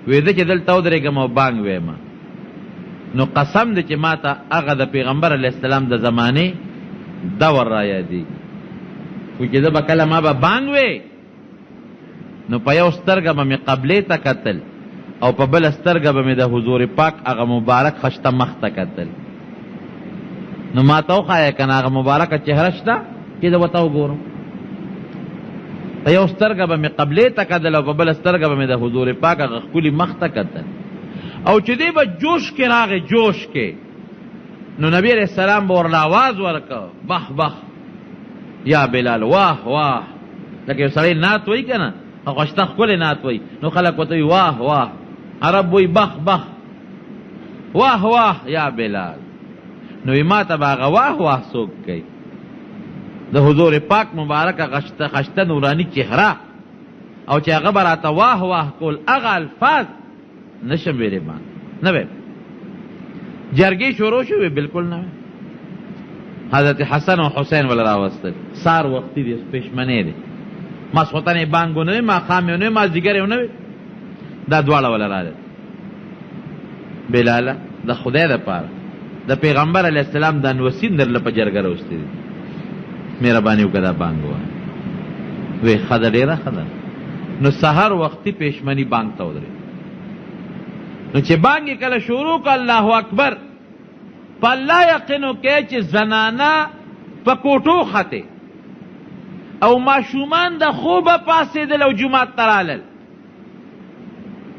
وی زه چې دلته ودرېږم او بانګ ویمه نو قسم دی چې ما ته هغه د پیغمبر علیه السلام د زمانې دور را یادېږي. خو چې زه به کله ما به بانګ وی نو په یو سترګه به مې قبلې ته کتل او په بله سترګه به مې د حضور پاک هغه مبارک خشته مخ ته کتل. نو ما ته وښایه که نه هغه مبارکه چهره شته چې زه ورته وګورم. په یو سترګه به مې قبلې ته کتل او په بله سترګه به مې د حضور پاک هغه ښکلي مخ ته کتل. او چې دی به جوش کې راغی، جوش کې، نو نبی علیہ السلام به ورله آواز ورکړ، بخ بخ یا بلال، واه واه، لکه یو سړی نعت وایي که نه، هغه شته ښکلی نعت وایي، نو خلک ورته وایي واه واه، عرب وایي بخ بخ، واه واه یا بلال. نو وی ما ته به هغه واه واه څوک کوي؟ د حضور پاک مبارکه خشته نوراني چهره، او چې هغه به راته واه واه کول، هغه الفاظ نشم ویلی ما نه ویم. جرګې شروع شوې؟ بلکل نه ویم. حضرت حسن او حسین ول راوستل، سار وختي دی، پښمنې دی، ماسخوتن یې بانګ ونه وی، ماښام یې ونه وی، مازدیګر یې ونه وی، دا دواړه ول راغلل. بلاله د خدای دپاره د پیغمبر علیه السلام د انوسین درله په جرګه راوستې دي، مهرباني وکړه دا بانګ ووایه. وی ښه ده، ډېره ښه ده. نو سحر وختي پښمني بانګ ته ودرېد. نو چې بانګ یې کله شروع که الله اکبر، په الله یقین وکړئ چې زنانه په کوټو ختې او ماشومان د خوبه پاڅېدل او جومات ته رالل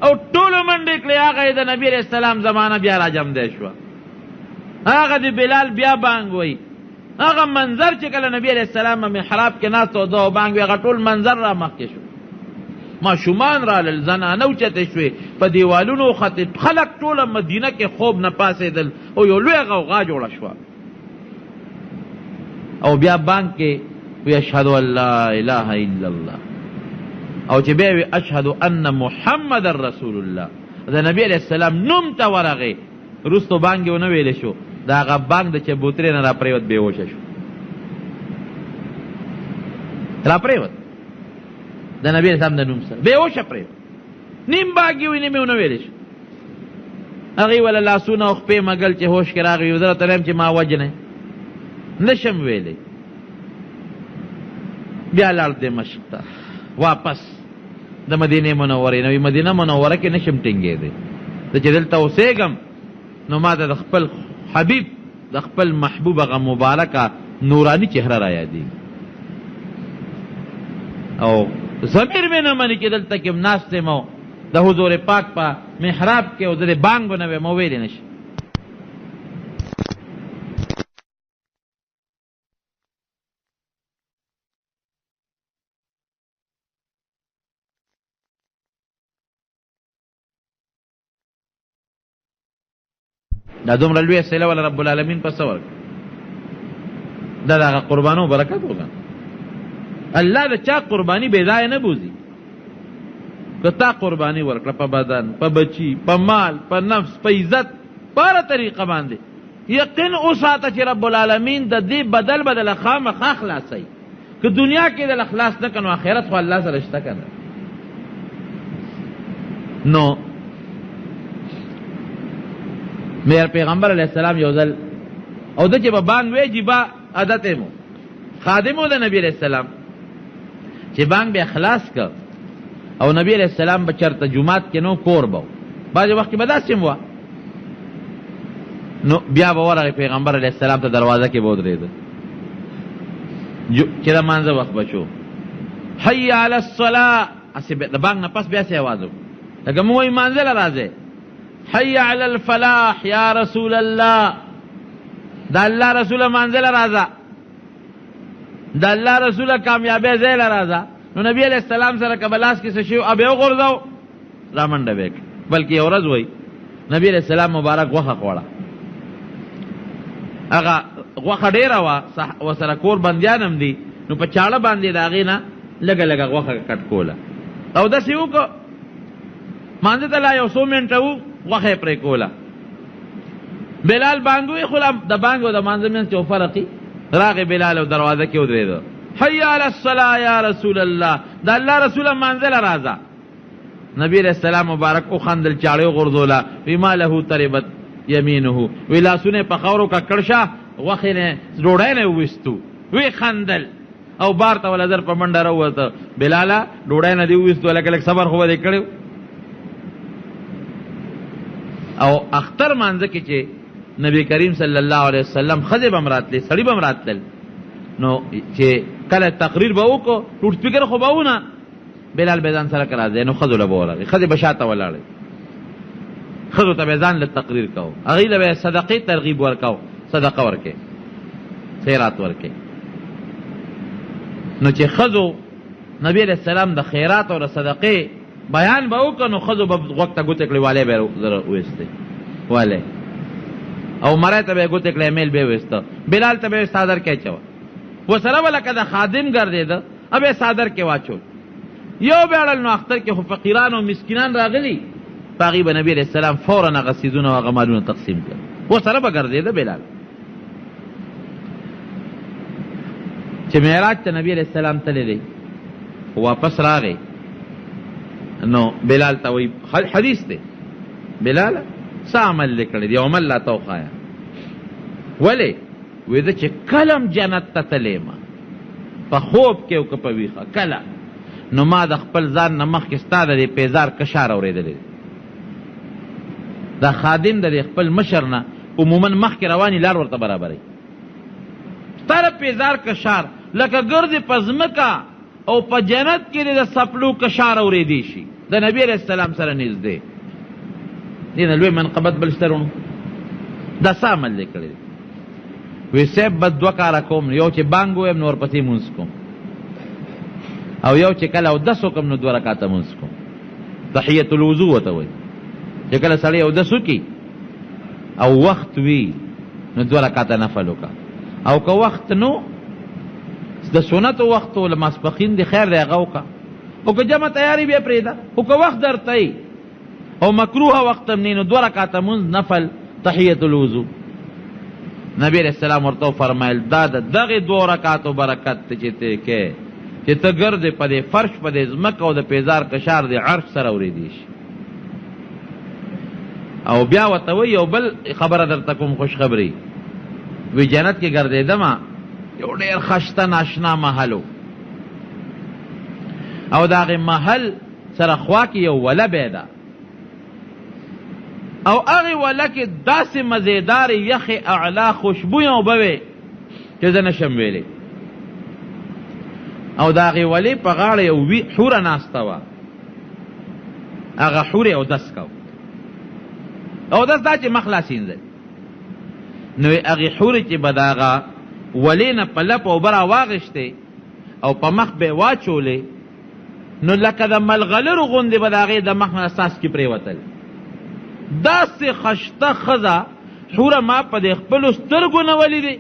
او ټولو منډې کړې. هغه یې د نبي علیه السلام زمانه بیا راجمدی شوه، هغه د بلال بیا بانګ وایي. هغه منظر چې کله نبی علیه السلام محراب کې ناست او ده بانګ وایي، هغه ټول منظر را مخکې شو. ماشومان رالل، زنانه اوچتې شوې، په دیوالونو ختې، خلک ټوله مدینه کې خوب نه پاڅېدل او یو لویه غوغا جوړه شوه. او بیا بانګ کې وی اشهد ان لا اله الا الله، او چې بیا وی اشهد ان محمد رسول الله، د نبی علیه السلام نوم ته ورغې. وروستو بانګ یې ونه ویلی شو، د هغه بانګ د چبوترې نه را پرېوت، بېهوشه شو، را پرېوت د نبی علیه السلام د نوم سره، بېهوشه پرېوت. نیم بانګ یې وی، نیم یې ونه ویلی شو. هغې وله لاسونه او خپې مګل چې هوش کې راغی، زه راته وایم چې ما وجنی نشم ویلی. بیا لاړ دمشق ته واپس د مدینې منورې نه. مدینه منوره کې نشم ټینګېدی، زه چې دلته اوسېږم نو ما ته د خپل حبیب د خپل محبوب هغه مبارکه نورانی چهره را یادېږي او ضمیر مې نه مني چې دلته کې ناست یم او د حضور پاک په محراب کې او د بانګ به نه ویم او ویلی نشي. دا دومره لویه سیله ولا رب العالمین په څه ورکړه؟ دا د هغه قربانو برکت وګڼه. الله د چا قرباني بې ځایه نه بوځي. که تا قرباني ورکړه په بدن، په بچي، په مال، په نفس، په عزت، په هره طریقه باندې یقین وساته چې رب العالمین د دې بدل بدله خامخا خلاصوي. که دنیا کې د خلاص نه کړه نو آخرت خو الله سره شته که نه. نو میر پیغمبر علیہ السلام یو ځل او د چې به بانګ وی جیبا عادت مو خادمو د نبی علیہ السلام چې بانګ بیا خلاص کړ او نبی علیہ السلام به چرته جمعات کې نو کور به بعضې وخت کې به داسې وه نو بیا به ورغی پیغمبر علیہ السلام ته دروازه کې به ودرېده چې د مانځه وخت به شو حی علی الصلاة هسې د بانګ نه پس بیا سې اواز وکړو لکه موږ وایي مانځه له راځئ حی علی الفلاح یا رسول الله دا الله رسول منزل رازا دا الله رسول کامیابی زیل رازا. نو نبی علیہ السلام سره کبلاس کې سشیو ابه وغورځاو را منډه وک بلکې یو ورځ وای نبی علیہ السلام مبارک غوښه خوړه هغه غوښه ډیره وه وسره کور بندیان هم دي نو په چاړه باندې د هغې نه لږه لږه غوښه کټ کوله او داسې وکړو مانځه ته لا یو څو منټه وو غوښه یې پرې کوله. بلال بانګ ویښوله د بانګ او د مانځه منځ کې یو فرق راغی بلال او دروازه کې ودرېده حی علی الصلاة یا رسول الله د الله رسوله مانځه له راځه. نبی علیہ السلام مبارک وخندل چاړې وغورځوله وی ما له تربت یمینه وی لاسونه په خاورو ککړ شه غوښې نه ډوډۍ نه وویستو وی خندل او بار ته ولا در په منډه راووته بلاله ډوډۍ نه دې وویستو لکه لږ صبر خو به دې کړی او اختر مانځه کې چې نبی کریم صلی الله علیه وسلم ښځې به م راتلې سړي به م راتلل نو چې کله تقریر به وکړو ټوټ سپیکر خو به ونه بلال به ځان سره که راځی نو ښځو له به ورغی ښځې به شاته ولاړې ښځو ته به ځان له تقریر کوو هغوی له به صدقې ترغیب ورکوو صدقه ورکې خیرات ورکې نو چې ښځو نبی علیہ السلام د خیرات او د صدقې بیان به وکړه نو ښځو به غوږ ته ګوتې کړې والی به یې ویستې والی او مرۍ ته به یې ګوتې کړې میل به یې ویسته بلال ته به یې څادر کې اچوه ورسره به لکه د خادم ګرځېده اب یې څادر کې واچول یو بیاړل نو اختر کې خو فقیران او مسکینان راغلي په هغې به نبي علیه السلام فورا هغه څیزونه او هغه مالونه تقسیم کړل ورسره به ګرځېده بلال چې معراج ته نبي علیه السلام تللی دی واپس راغی نو بلال ته وایي حدیث دی بلاله څه عمل دې کړی دی یو عمل راته وښایه ولې وی زه چې کلم جنت ته تللی یم په خوب کې او که په ویښه کله نو ما د خپل ځان نه مخکې ستا د دې پیزار کشار اورېدلی دی دا خادم د دې خپل مشر نه عموما مخکې رواني لار ورته برابروي ستا د پیزار کشار لکه ګرځې په ځمکه او په جنت کې د سپلو کشار اورېدی شي د نبي علیه السلام سره نږدې دې نه لوی منقبت بل شته رونو دا څه عمل دی کړی دی وی صاحب به دوه کاره کوم یو چې بانګ ویم نو ورپسې مونځ کوم او یو چې کله اودس وکړم نو دوه رکاته مونځ کوم تحیت الوضو ورته وایي چې کله سړی اودس وکړي او وخت وي نو دوه رکاته نفل وکړه او که وخت نو د سنتو وخت و لماسپخین دی خیر دی هغه وکړه او که جمع تیاری بیا پرېږده خو که وخت درته ای او مکروه وخت هم نی نو دوه رکاته مونځ نفل تحیت الوضو نبی علیہ السلام ورته فرمایل دا د دغې دوه رکاتو برکت ته چې ته کې چې ته ګرځې په دې فرش په دې ځمکه او د پیزار کشار د عرش سره اورېدی شي او بیا ورته وایي یو بل خبره درته کوم خوشخبري وی جنت کې ګرځېدمه یو ډېر خشته ناشنا محل او د هغې محل سره خوا کې یو وله بیده او هغې وله کې داسې مزیدار یخې اعلی خوشبویې اوبه وې چې زه نشم ویلی او د هغې ولې په غاړه یو حوره ناسته وه هغه حورې اودس کو اودس دا چې مخ لاسینځئ نو هغې حورې چې به د هغه ولې نه په لپ اوبه راواغېشتې او په مخ به یې واچولې نو لکه د ملغلرو غوندې به د هغې د مخ نه څاڅکي پرېوتل داسې خشته ښځه حوره ما په دې خپلو سترګو نه ولیدې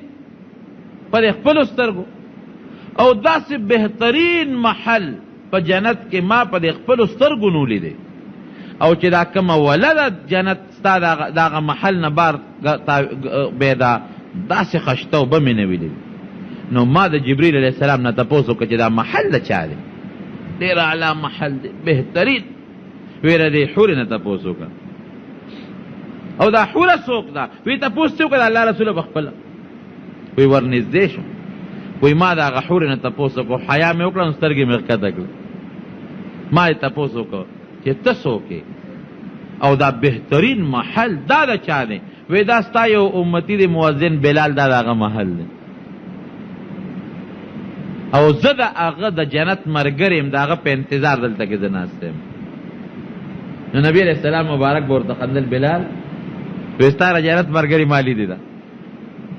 په دې خپلو سترګو او داسې بهترین محل په جنت کې ما په دې خپلو سترګو نه ولیدې او چې دا کومه وله د جنت ستا د هغه محل نه بار بیده داسې خشته اوبه مې نه ولیدې نو ما د جبریل علیه السلام نه تپوس وکړه چې دا محل د چا دی ډېر اعلی محل دی بهترین ویره دې حورې نه تپوس وکړه او دا حوره څوک ده وی تپوس دې وکړه د الله رسوله په خپله وی ورنږدې شو وی ما د هغه حورې نه تپوس وکړو حیا مې وکړه نو سترګې مې ښکته کړه ما یې تپوس وکړه چې ته څوک یې او دا بهترین محل دا د چا دی وی دا ستا یو امتی دی مؤذن بلال دا د هغه محل دی او زه د هغه د جنت ملګری یم د هغه په انتظار دلته کې زه ناست یم نو نبی علیه السلام مبارک به ورته خندل بلال وی ستا د جنت ملګري ما لیدې ده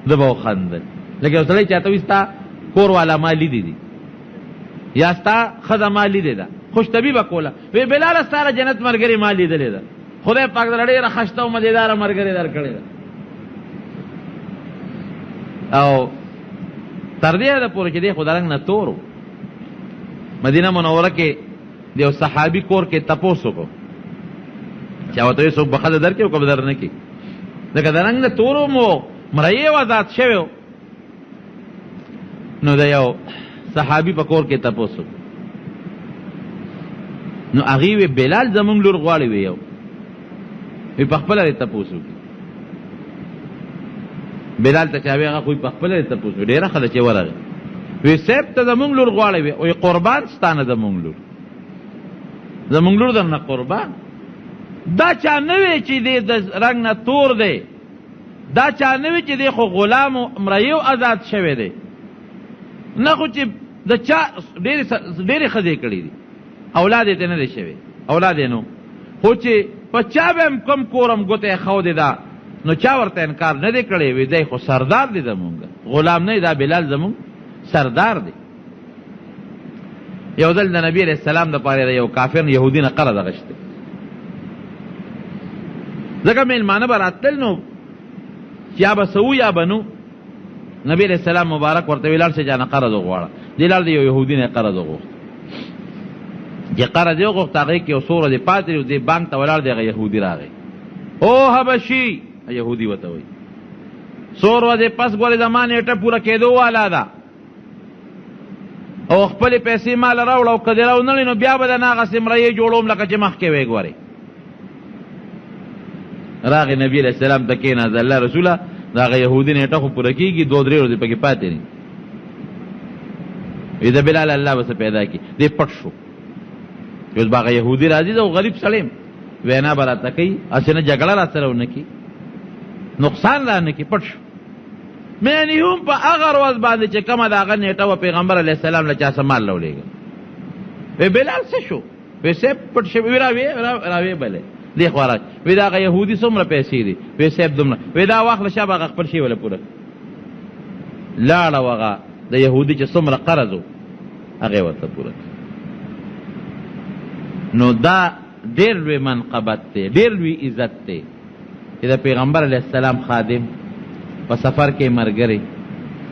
ده به وخندل لکه یو سړی چاته وي ستا کور والا ما لیدې دي یا ستا ښځه ما لیدې ده خوشطبي به کوله وی بلاله ستا د جنت ملګري ما لیدلې ده خدای پاک در ډېره خشته او مزېداره ملګرې در کړې ده او تر دې حده پورې چې دی خو د رنګ نه تور و مدینه منوره کې د یو صحابي کور کې تپوس وکړو چا ورته وایي څوک به ښځه در کړي او که به در نه کړي ځکه د رنګ نه تور و مو مرئیې وه ذات شوی و نو د یو صحابي په کور کې تپوس وکړو نو هغې وی بلال زمونږ لور غواړي وی یو وی په خپله دې تپوس وکړي بلال ته چا وی هغه خو په خپله دې تپوس وکړي ډېره ښه ده چې ورغی وی صاحب ته زمونږ لور غواړي وی قربان ستا نه زمونږ لور زمونږ لور در نه قربان دا چا نه وی چې دی د رنګ نه تور دی دا چا نه وی چې دی خو غلام و مرئیو آزاد شوی دی نه خو چې د چا ډېرې ښځې کړي دي اولاد یې ته نه دی شوی اولاد یې نو خو چې په چا به هم کوم کورم ګوته یې ښودې ده نو چا ورته انکار نه دی کړی وی دی خو سردار دی زمونږ غلام نه دا بلال زمونږ سردار دی یو ځل د نبي علیه السلام دپاره د یو کافر یهودي نه قرض اخیستی ځکه میلمانه به راتلل نو یا به سو یا به نو نبی علیه السلام مبارک ورته وی لاړ شه چا نه قرض وغواړه دې لاړ د یو یهودي نه قرض وغوښت چې قرض یې وغوښت هغې کې یو څو ورځې پاتې وې دې بانک ته ولاړ دی هغه یهودي راغی او حبشي یهودي ورته وایي څو ورځې پس ګورې زما نیټه پوره کېدو والا ده او خپلې پیسې ما له راوړه او که دې راونړې نو بیا به د نه هغسې مرئیې جوړوم لکه چې مخکې وې ګورې راغی نبي علیه السلام ته کېناست الله رسوله د هغه یهودي نیټه خو پوره کېږي 2-3 ورځې پکې پاتې نه وی د بلال الله به څه پیدا کړي دی پټ شو اوس به هغه یهودي راځي او غریب سړی یم وینا به راته کوي هسې نه جګړه را سره ونه کړي نقصان را نه کړي پټ شو مینې هم په هغه ورځ باندې چې کومه د هغه نیټه وه پیغمبر علیه السلام له چا څه مال راولېږه وی بلال څه شو وی صاحب پټ شوی وی راویې بلې دی خوا راځي وی د هغه یهودي څومره پیسې دي وی صاحب دومره وی دا واخله شا به هغه خپل شي وله پوره لاړه و هغه د یهودي چې څومره قرض و هغې ورته پوره نو دا ډېر لوی منقبت دی ډېر لوی عزت دی چې د پیغمبر علیه السلام خادم په سفر کې ملګری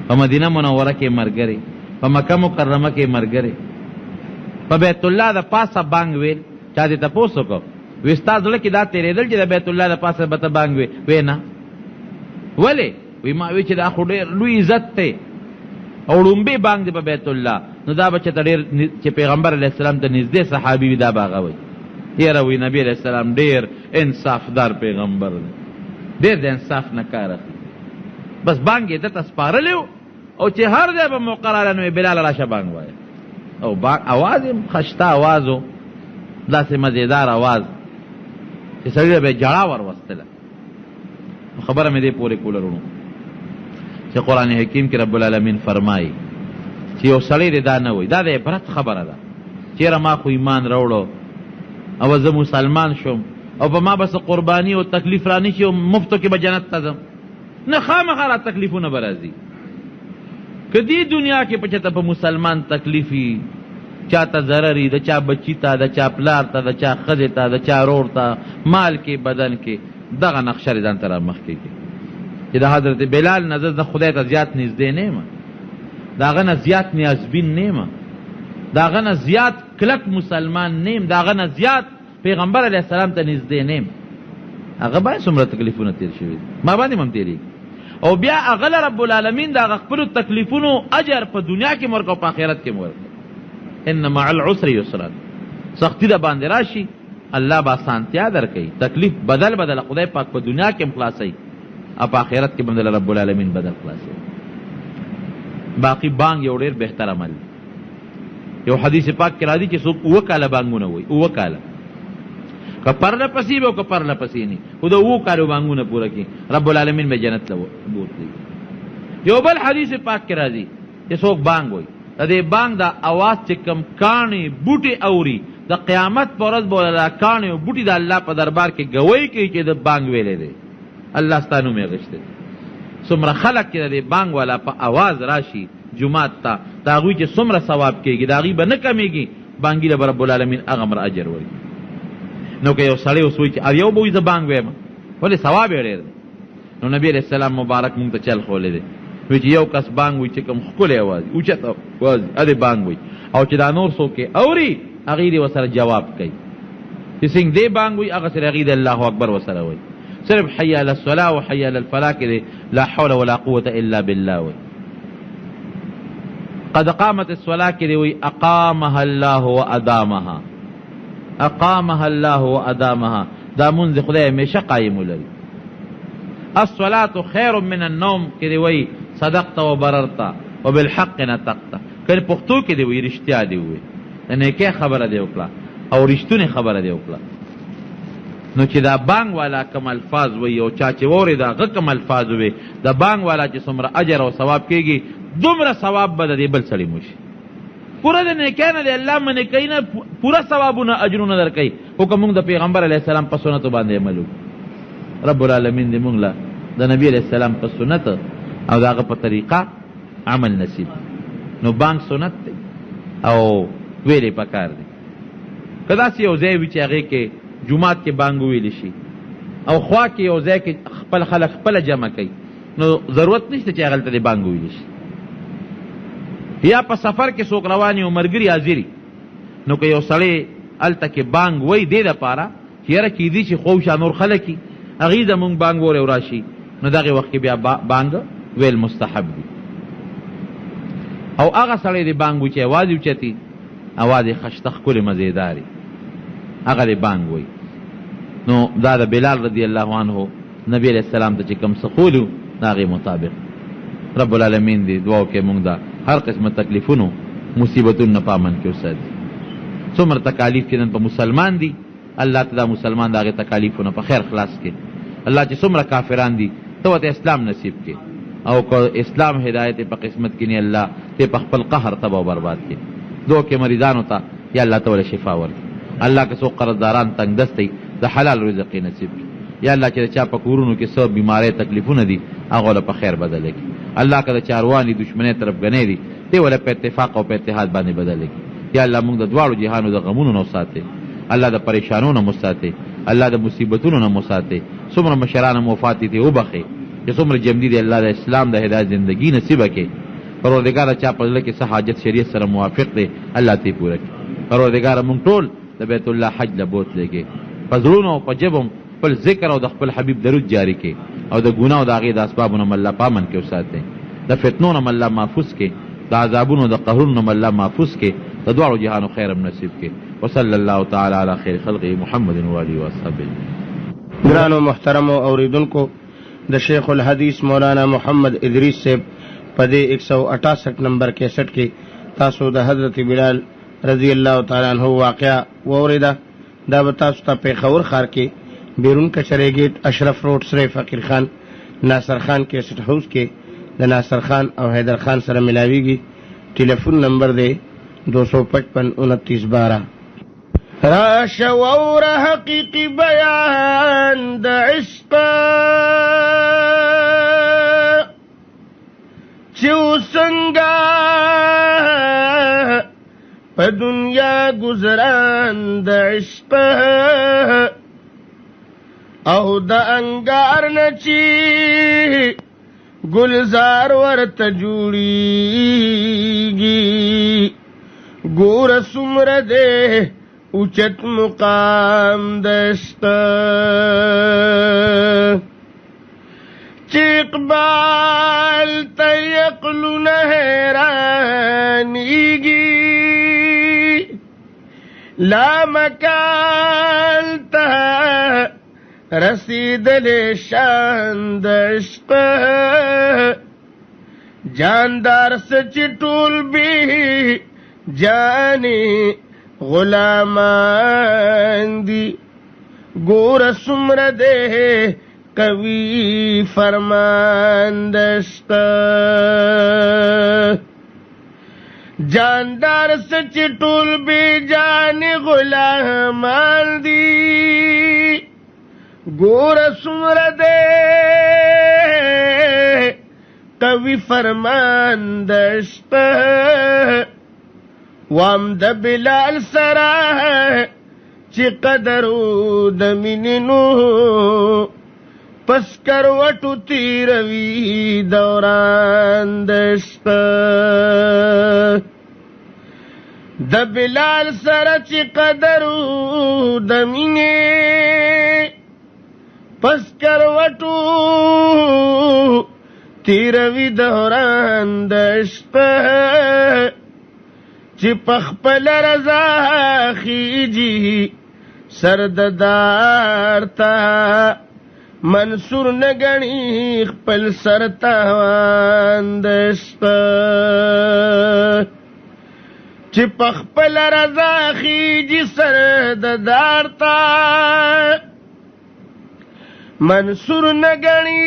په مدینه منوره کې ملګری په مکه مکرمه کې ملګری په بیت الله د پاسه بانګ ویل چا دې تپوس وکړو وی ستا زړه کې دا تېرېدل چې د بیت الله د پاسه به ته بانګ وی نه ولې وی ما وی چې دا خو ډېر لوی عزت دی او ړومبې بانګ دی په بیت الله نو دا به چېته ډېر چې پیغمبر علیه السلام ته نږدې صحابي وي دا به هغه وی یاره وی نبي علیه السلام ډېر انصافدار پیغمبر دی ډېر د انصاف نه کار اخلي بس بانګ یې دته سپارلی او چې هر ځای به مقرره نو بلال راشه بانګ وایه او आवाज خشتا आवाजو داسې مزیدار आवाज چې سړی به جړا ور وستله. خبره مې دې پورې کولرونو چې قرآن حکیم کې رب العالمین فرمایي چې یو سړی دې دا نه وي، دا د عبرت خبره ده. چېرې ما خو ایمان راوړو او زه مسلمان شوم او په ما بس قرباني او تکلیف را نشي او مفتو کې به جنت ته ځم، نه خامخا را تکلیفونه به راځي. که دې دنیا کې په چاته په مسلمان تکلیفي، چاته ضرري، د چا بچی ته، د چا پلار ته، د چا ښځې ته، د چا رور ته، مال کې بدن کې، دغه نقشه ځان ته را مخکې کړي چې د حضرت بلال نه زه خدای ته زیات نږدې نه یم، د هغه نه زیات نیازبین نه یم، د هغه نه زیات کلک مسلمان نه یم، د هغه نه زیات پیغمبر علیه السلام ته نږدې نه یم. هغه باندې څومره تکلیفونه تېر شوي، ما باندې هم تېرېږي. او بیا هغه له رب العالمین د هغه خپلو تکلیفونو اجر په دنیا کې ورکړه او په آخرت کې ورکړه. ان مع العسر یسرا، سختی د باندې راشي الله به اسانتیا درکوي، تکلیف بدل بدل خدای پاک په دنیا کې هم خلاصوي او په آخرت کې به رب العالمین بدل خلاصوي. باقي بانګ یو ډېر بهتر عمل، یو حدیث پاک کې راځي چې څوک اووه کاله بانګونه وایي، اووه کاله، که پرله پسې به او که پرله پسې نه، خو د اووه کالو بانګونه پوره کړي رب العالمین به جنت له بوتلي. یو بل حدیث پاک کې راځي چې څوک بانګ وایي، د دې بانګ د اواز چې کم کاڼې بوټي اوري، د قیامت په ورځ به دا کاڼې او بوټي د الله په دربار کې ګویي کوي چې د بانګ ویلی دی، الله ستا نوم یې اخیستی. څومره خلک چې د دې بانګ والا په اواز راشي جومات ته، د هغوی چې څومره ثواب کېږي د هغوی به نه کمیږي، بانګي له به رب العالمین هغه مر اجر ورکړي. نو که یو سړی اوس وایي چې یو به وایي زه بانګ ویم، ولې ثواب یې ډېر دی. نو نبي علیه السلام مبارک مونږ ته چل ښولی دی، وایي چې یو کس بانګ وایي چې کوم ښکلی اواز اوچت اواز ادې بانګ وایي، او چې دا نور څوک یې اوري هغې دې ورسره جواب کوي چې څنګه دې بانګ وایي هغه سره هغې د الله اکبر ورسره وایي. صرف حي علی الصلاة و حي علی الفلاح کې دی لا حول ولا قوة الا بالله وایي. قد قامت الصلاة کې دی وایي اقامها الله و ادامها، اقامها الله و ادامها، دا منځ خدای همیشه قایم ولري. الصلاة خیر من النوم کې دی وایي صدقت و بررت و بالحق نطقت، کله پښتو کې دی وایي رښتیا دی وایي، د نیکۍ خبره دی وکړه او رښتونې خبره دی وکړه. نو چې دا بانګ والا کم الفاظ وایي او چا چې واورېد هغه کم الفاظ وایي، د بانګ والا چې څومره اجر او ثواب کېږي دومره ثواب به د دې بل سړي موشي. پوره د نیکۍ نه دی الله منې کوي نه، پوره ثوابونه اجرونه در کوي. خو که موږ د پیغمبر علیه السلام په سنتو باندې عمل وکړو، رب العالمین دې موږ له د نبي علیه السلام په سنت او د هغه په طریقه عمل نصیب. نو بانګ سنت دی او ویلې پکار دی. که داسې یو ځای وي چې هغې کې جومات کې بانګ وویلی شي او خوا کې یو ځای کې خپل خلک خپله جمع کوي، نو ضرورت نشته چې هغلته دې بانګ وویلی شي. یا په سفر کې څوک روان او ملګري حاضري، نو که یو سړی هلته کې بانګ وایي دې دپاره چې یاره کیدي چې خوشا نور خلک وي هغوی زمونږ بانګ وری او راشي، نو دغې وخت کې بیا بانګ ویل مستحب دي. او هغه سړی دې بانګ وایي چې اواز یې اوچتي، اواز یې خشته ښکلې مزېداري، هغه دې بانګ وایي. نو دا د بلال رضی الله عنه نبی علیه السلام ته چې کوم څه ښولي د هغې مطابق رب العالمین دې دعا وکړي موږ دا هر قسمه تکلیفونو مصیبتونو نه په امن کې وساتي. څومره تکالیف چې نن په مسلمان دي، الله ته دا مسلمان د هغې تکالیفونه په خیر خلاص کړي. الله چې څومره کافران دي ته ورته اسلام نصیب کړي، او که اسلام هدایت په قسمت کې نه الله ته په خپل قهر تباه او برباد کړي. دعا کې مریضانو ته یا الله ته وله شفا ورکړي. الله که څوک قرضداران تنګ دستی د حلال رزق یې نصیب کړي. یا الله چې د چا په کورونو کې څه بیمارۍ تکلیفونه دي هغه له په خیر بدله کړي. الله که د چا رواني دشمنۍ طرفګنۍ دي دی وله په اتفاق او په اتحاد باندې بدله کړي. یا الله موږ د دواړو جهانو د غمونو نه وساتې، الله د پریشانو نه وساتې، الله د مصیبتونو نه وساتې. څومره مشران مو وفات دي وبخې، چې څومره جمدي دی الله د اسلام د هدایت زندګي نصیبه کړي. پروردګاره چا په زړه کې څه حاجت شریعت سره موافق دی الله ته یې پوره کړي. پروردګاره موږ ټول د بیت الله حج له بوتلې په زړونو او په ژبو خپل ذکر او د خپل حبیب درود جاری کړي، او د ګناه او د هغې د اسبابونو م الله په امن کې وساتئ، د فتنو نه م الله محفوظ کړي، د عذابونو د قهرونو نه م الله محفوظ کړي، د دواړو جهانو خیر هم نصیب کړي. وصلی الله تعالی علی خیر خلقه محمد و آله و اصحابه. ګرانو محترمو اوریدونکو، د شیخ الحدیث مولانا محمد ادریس صاحب په دې 168 نمبر کیسټ کې تاسو د حضرت بلال رضی الله تعالی عنہ واقعا ووریدا دا به تاسو ته پیښور ښار کې بیرون کچری گیټ اشرف روډ سره فقیر خان ناصر خان کیسټ هاوس کې د ناصر خان او حیدر خان سره ملاویږي. ټلیفون نمبر دی 255 29 12. راشه ووره حقیقی بیان د عشق چې څنګه په دنیا گزران د عشق او د انګار نه چې گلزار ورته جوړیږي ګوره څومره دی اوچت مقام د عشق چې اقبال ته عقلونه حیرانیږي لا مکان ته رسیدلې شان د عشق جاندار سچ ټول به جانې غلامان دی ګوره څومره دی قوي فرمان د عشق جاندار سچ ټول به جانې غلامان دی ګوره څومره دی قوي فرمان د عشق وام د بلال سره چې قدرو د مینینو پس کروټو تیروي دوران د عشق د بلال سره چې قدرو د مینې پس کروټو تیروي دوران د عشق چې پخپل رضا خیجی سرددار تا منصور نگنی خپل سرتاوان د عشق چې پخپل رضا خیجی سرددار تا منصور نگنی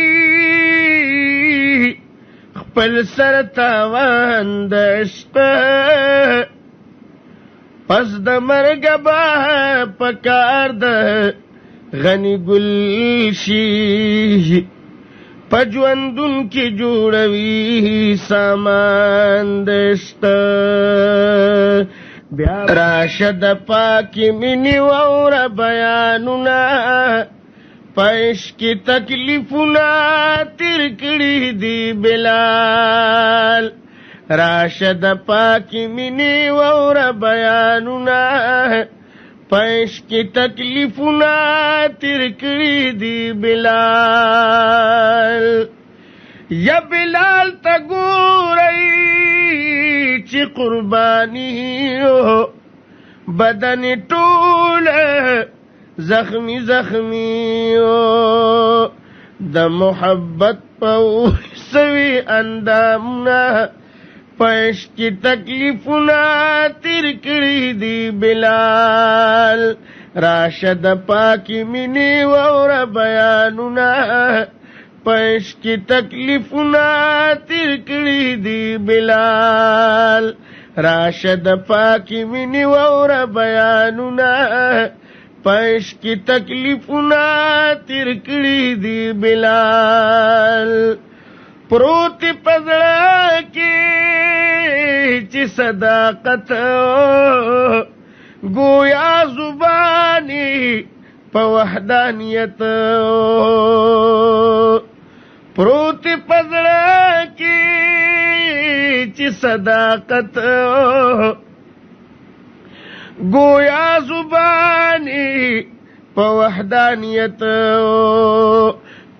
خپل سرتاوان د عشق پس د مرګ به پکار د غنی ګل شي په ژوندون کې جوړوي سامان د عشق بیا راشد پاکي مینې واوره بیانونه پېش کی تکلیفونه تیر کړي دی بلال راشد پاکی مینی واوره بیانونه پېش کی تکلیفونه تیر کړي دی بلال یا بلال تا ګورئ چې قربانی بدن ټول زخمی زخمی د محبت پو سوی اندامنا پېش کی تکلیفونه تیر کړي دی بلال راشد پاکی مینې واوره بیانونه پېش کی تکلیفونه تیر کړي دی بلال راشد پاکی مینې واوره بیانونه پېش کی تکلیفونه تیر کړي دی بلال پروت پزړه کې چې صداقت گویا زبانی په وحدانیت پروت پزړه کې چې صداقت گویا زبانی په وحدانیت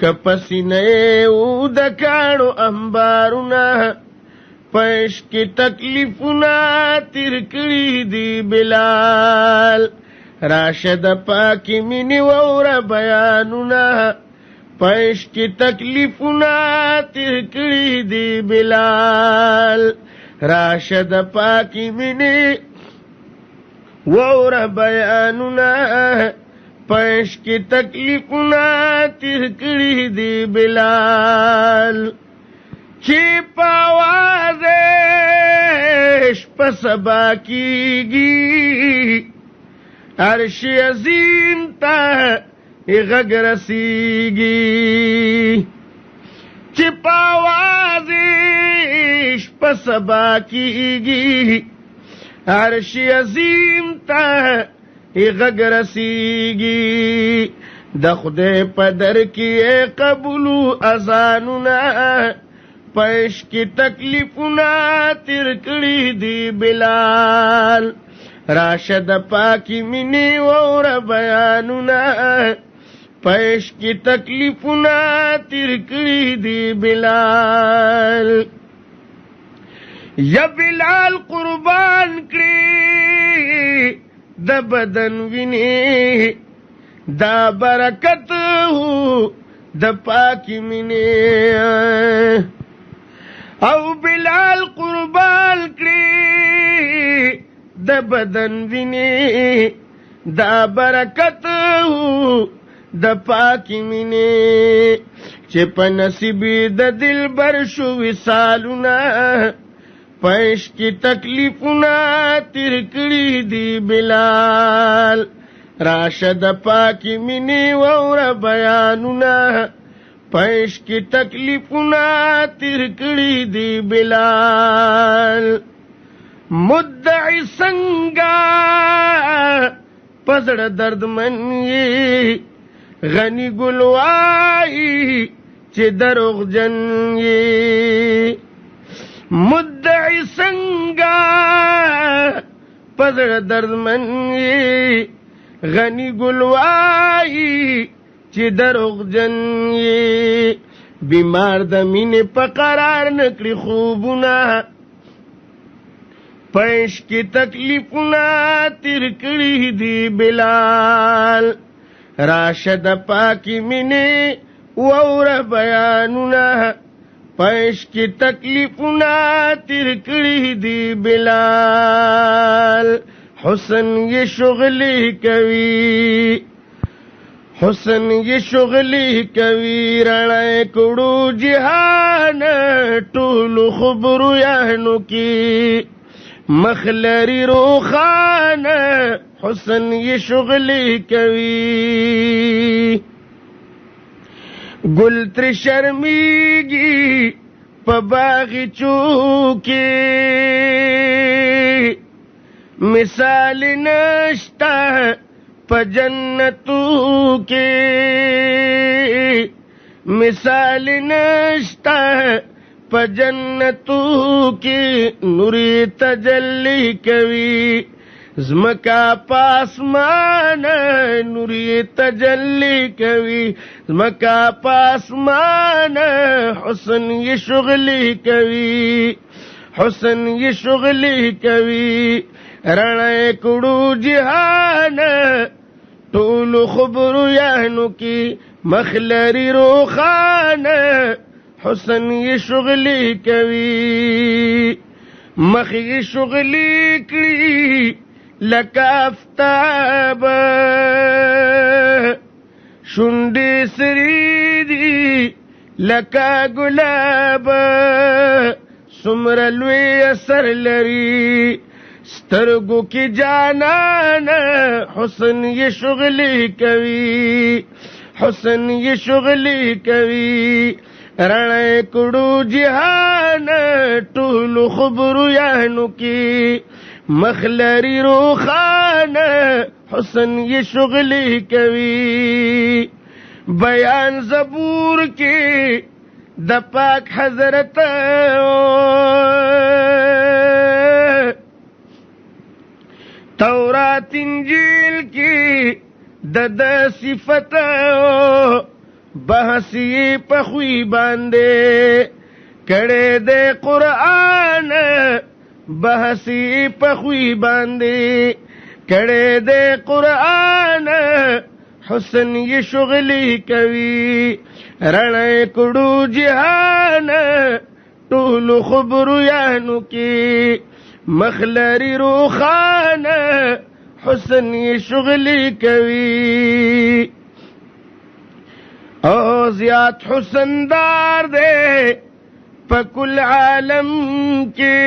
کپسینه او د کاڼو انبارونه پېش کی تکلیفونه تیر کړي دی بلال راشد پاکی مینې واوره بیانونه پېش کی تکلیفونه تیر کړي دی بلال راشد پاکی منی وور بیانونا پش کی تکلیفنا تیر کړي دی بلال چی پاوازش پسبا کیگی عرش عظیم تا غږ رسیږي چی پاوازش پسبا کیگی عرش عظیم تا غږ رسیږي د خدای په در کې قبولو اذانونه پېش کې تکلیفونه تیر کړي دی بلال راشد پاکی منی وور بیانونه پېش کې تکلیفونه تیر کړي دی بلال یا بلال قربان کړي د بدن ویني دا برکت ہو د پاکی منی او بلال قربان کړي د بدن ویني دا برکت ہو د پاکی منی چې په نصیب د دلبر شو وصالونه پېش کی تکلیفونه تیر کړي دی بلال راشد پاکی منی وور بیانونا پېش کی تکلیفونه تیر کړي دی بلال مدعی څنګه پزړ درد منی غنی ګلوای چې دروغ جن مدعی څنګه پزړ درد منی غنی ګلوای چې دروغ جن بیمار د مینې په قرار نکړي خوبونه پېش کی تکلیفونه تیر کړي دی بلال راشد پاکی منی وور بیانونه پېش کی تکلیفونه تیر کړي دی بلال حسن یہ شغلی کوي حسن یہ شغلی کوي رڼا کړو جهان ټول خبرو یانو کی مخلری روخان حسن یہ شغلی کوي گل تر شرمیږي په باغچو کې مثال نشتا په جنتو کې مثال نشتا په جنتو کې نوري تجلی کوي زمکا پاسمان نوري تجلی کوي زمکا پاسمان حسن یہ شغلی کوي حسن یہ شغلی کوي رڼا کړو جهان ټول خبرو یانو کی مخلری روخان حسن یہ شغلی کوي مخ یہ شغلی کړي لکه آفتاب شونډې سری دي لکه ګلاب څومره لوی اثر لري سترګو کی جانان حسن یہ شغلی کوي حسن یہ شغلی کوي رڼا کړو جهان ټول خبرو یانو کی مخلری روخان حسن یہ شغلی کوي بیان زبور کی د پاک حضرت تورات انجیل کی د صفت بحثی پخوی باندے کڑے دے قرآن بحثی پخوی باندے کڑے دے قرآن حسن یہ شغلی کوي رڼا کړو جهان ټولو خبرویانو کې مخلری روخانه حسن یې شغلی کوي او زیات حسندار دے پکل عالم کې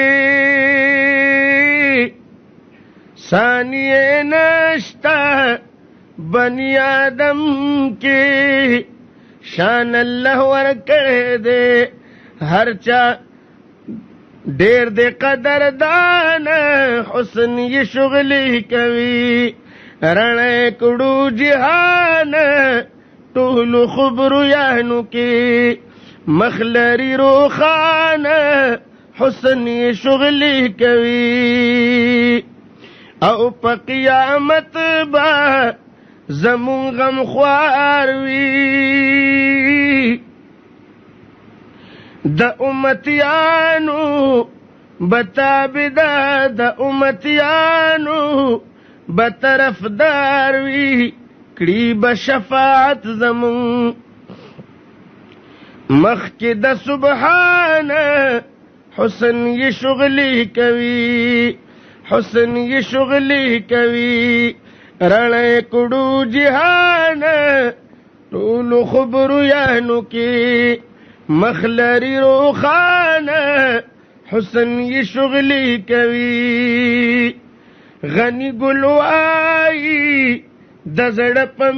ثانیه نشتا بنی آدم کې شان الله ورکړې دے هر چا ډېر دے قدردان حسن یې شغلی کوي رڼا کړو جهان ټولو خبرویانو کې مخلری روخانه حسن یې شغلی کوي او په قیامت با زمون غم خوار وي د امتیانو بتابدا د امتیانو بطرفدار وي کړي به شفاعت زمون مخکې د سبحانه حسن یې شغلی کوي حسن یې شغلی کوي رڼا کړو جهان ټولو خبرویانو کې مخلری روخانه حسن یې شغلی کوي غنی ګلوائی د زړه په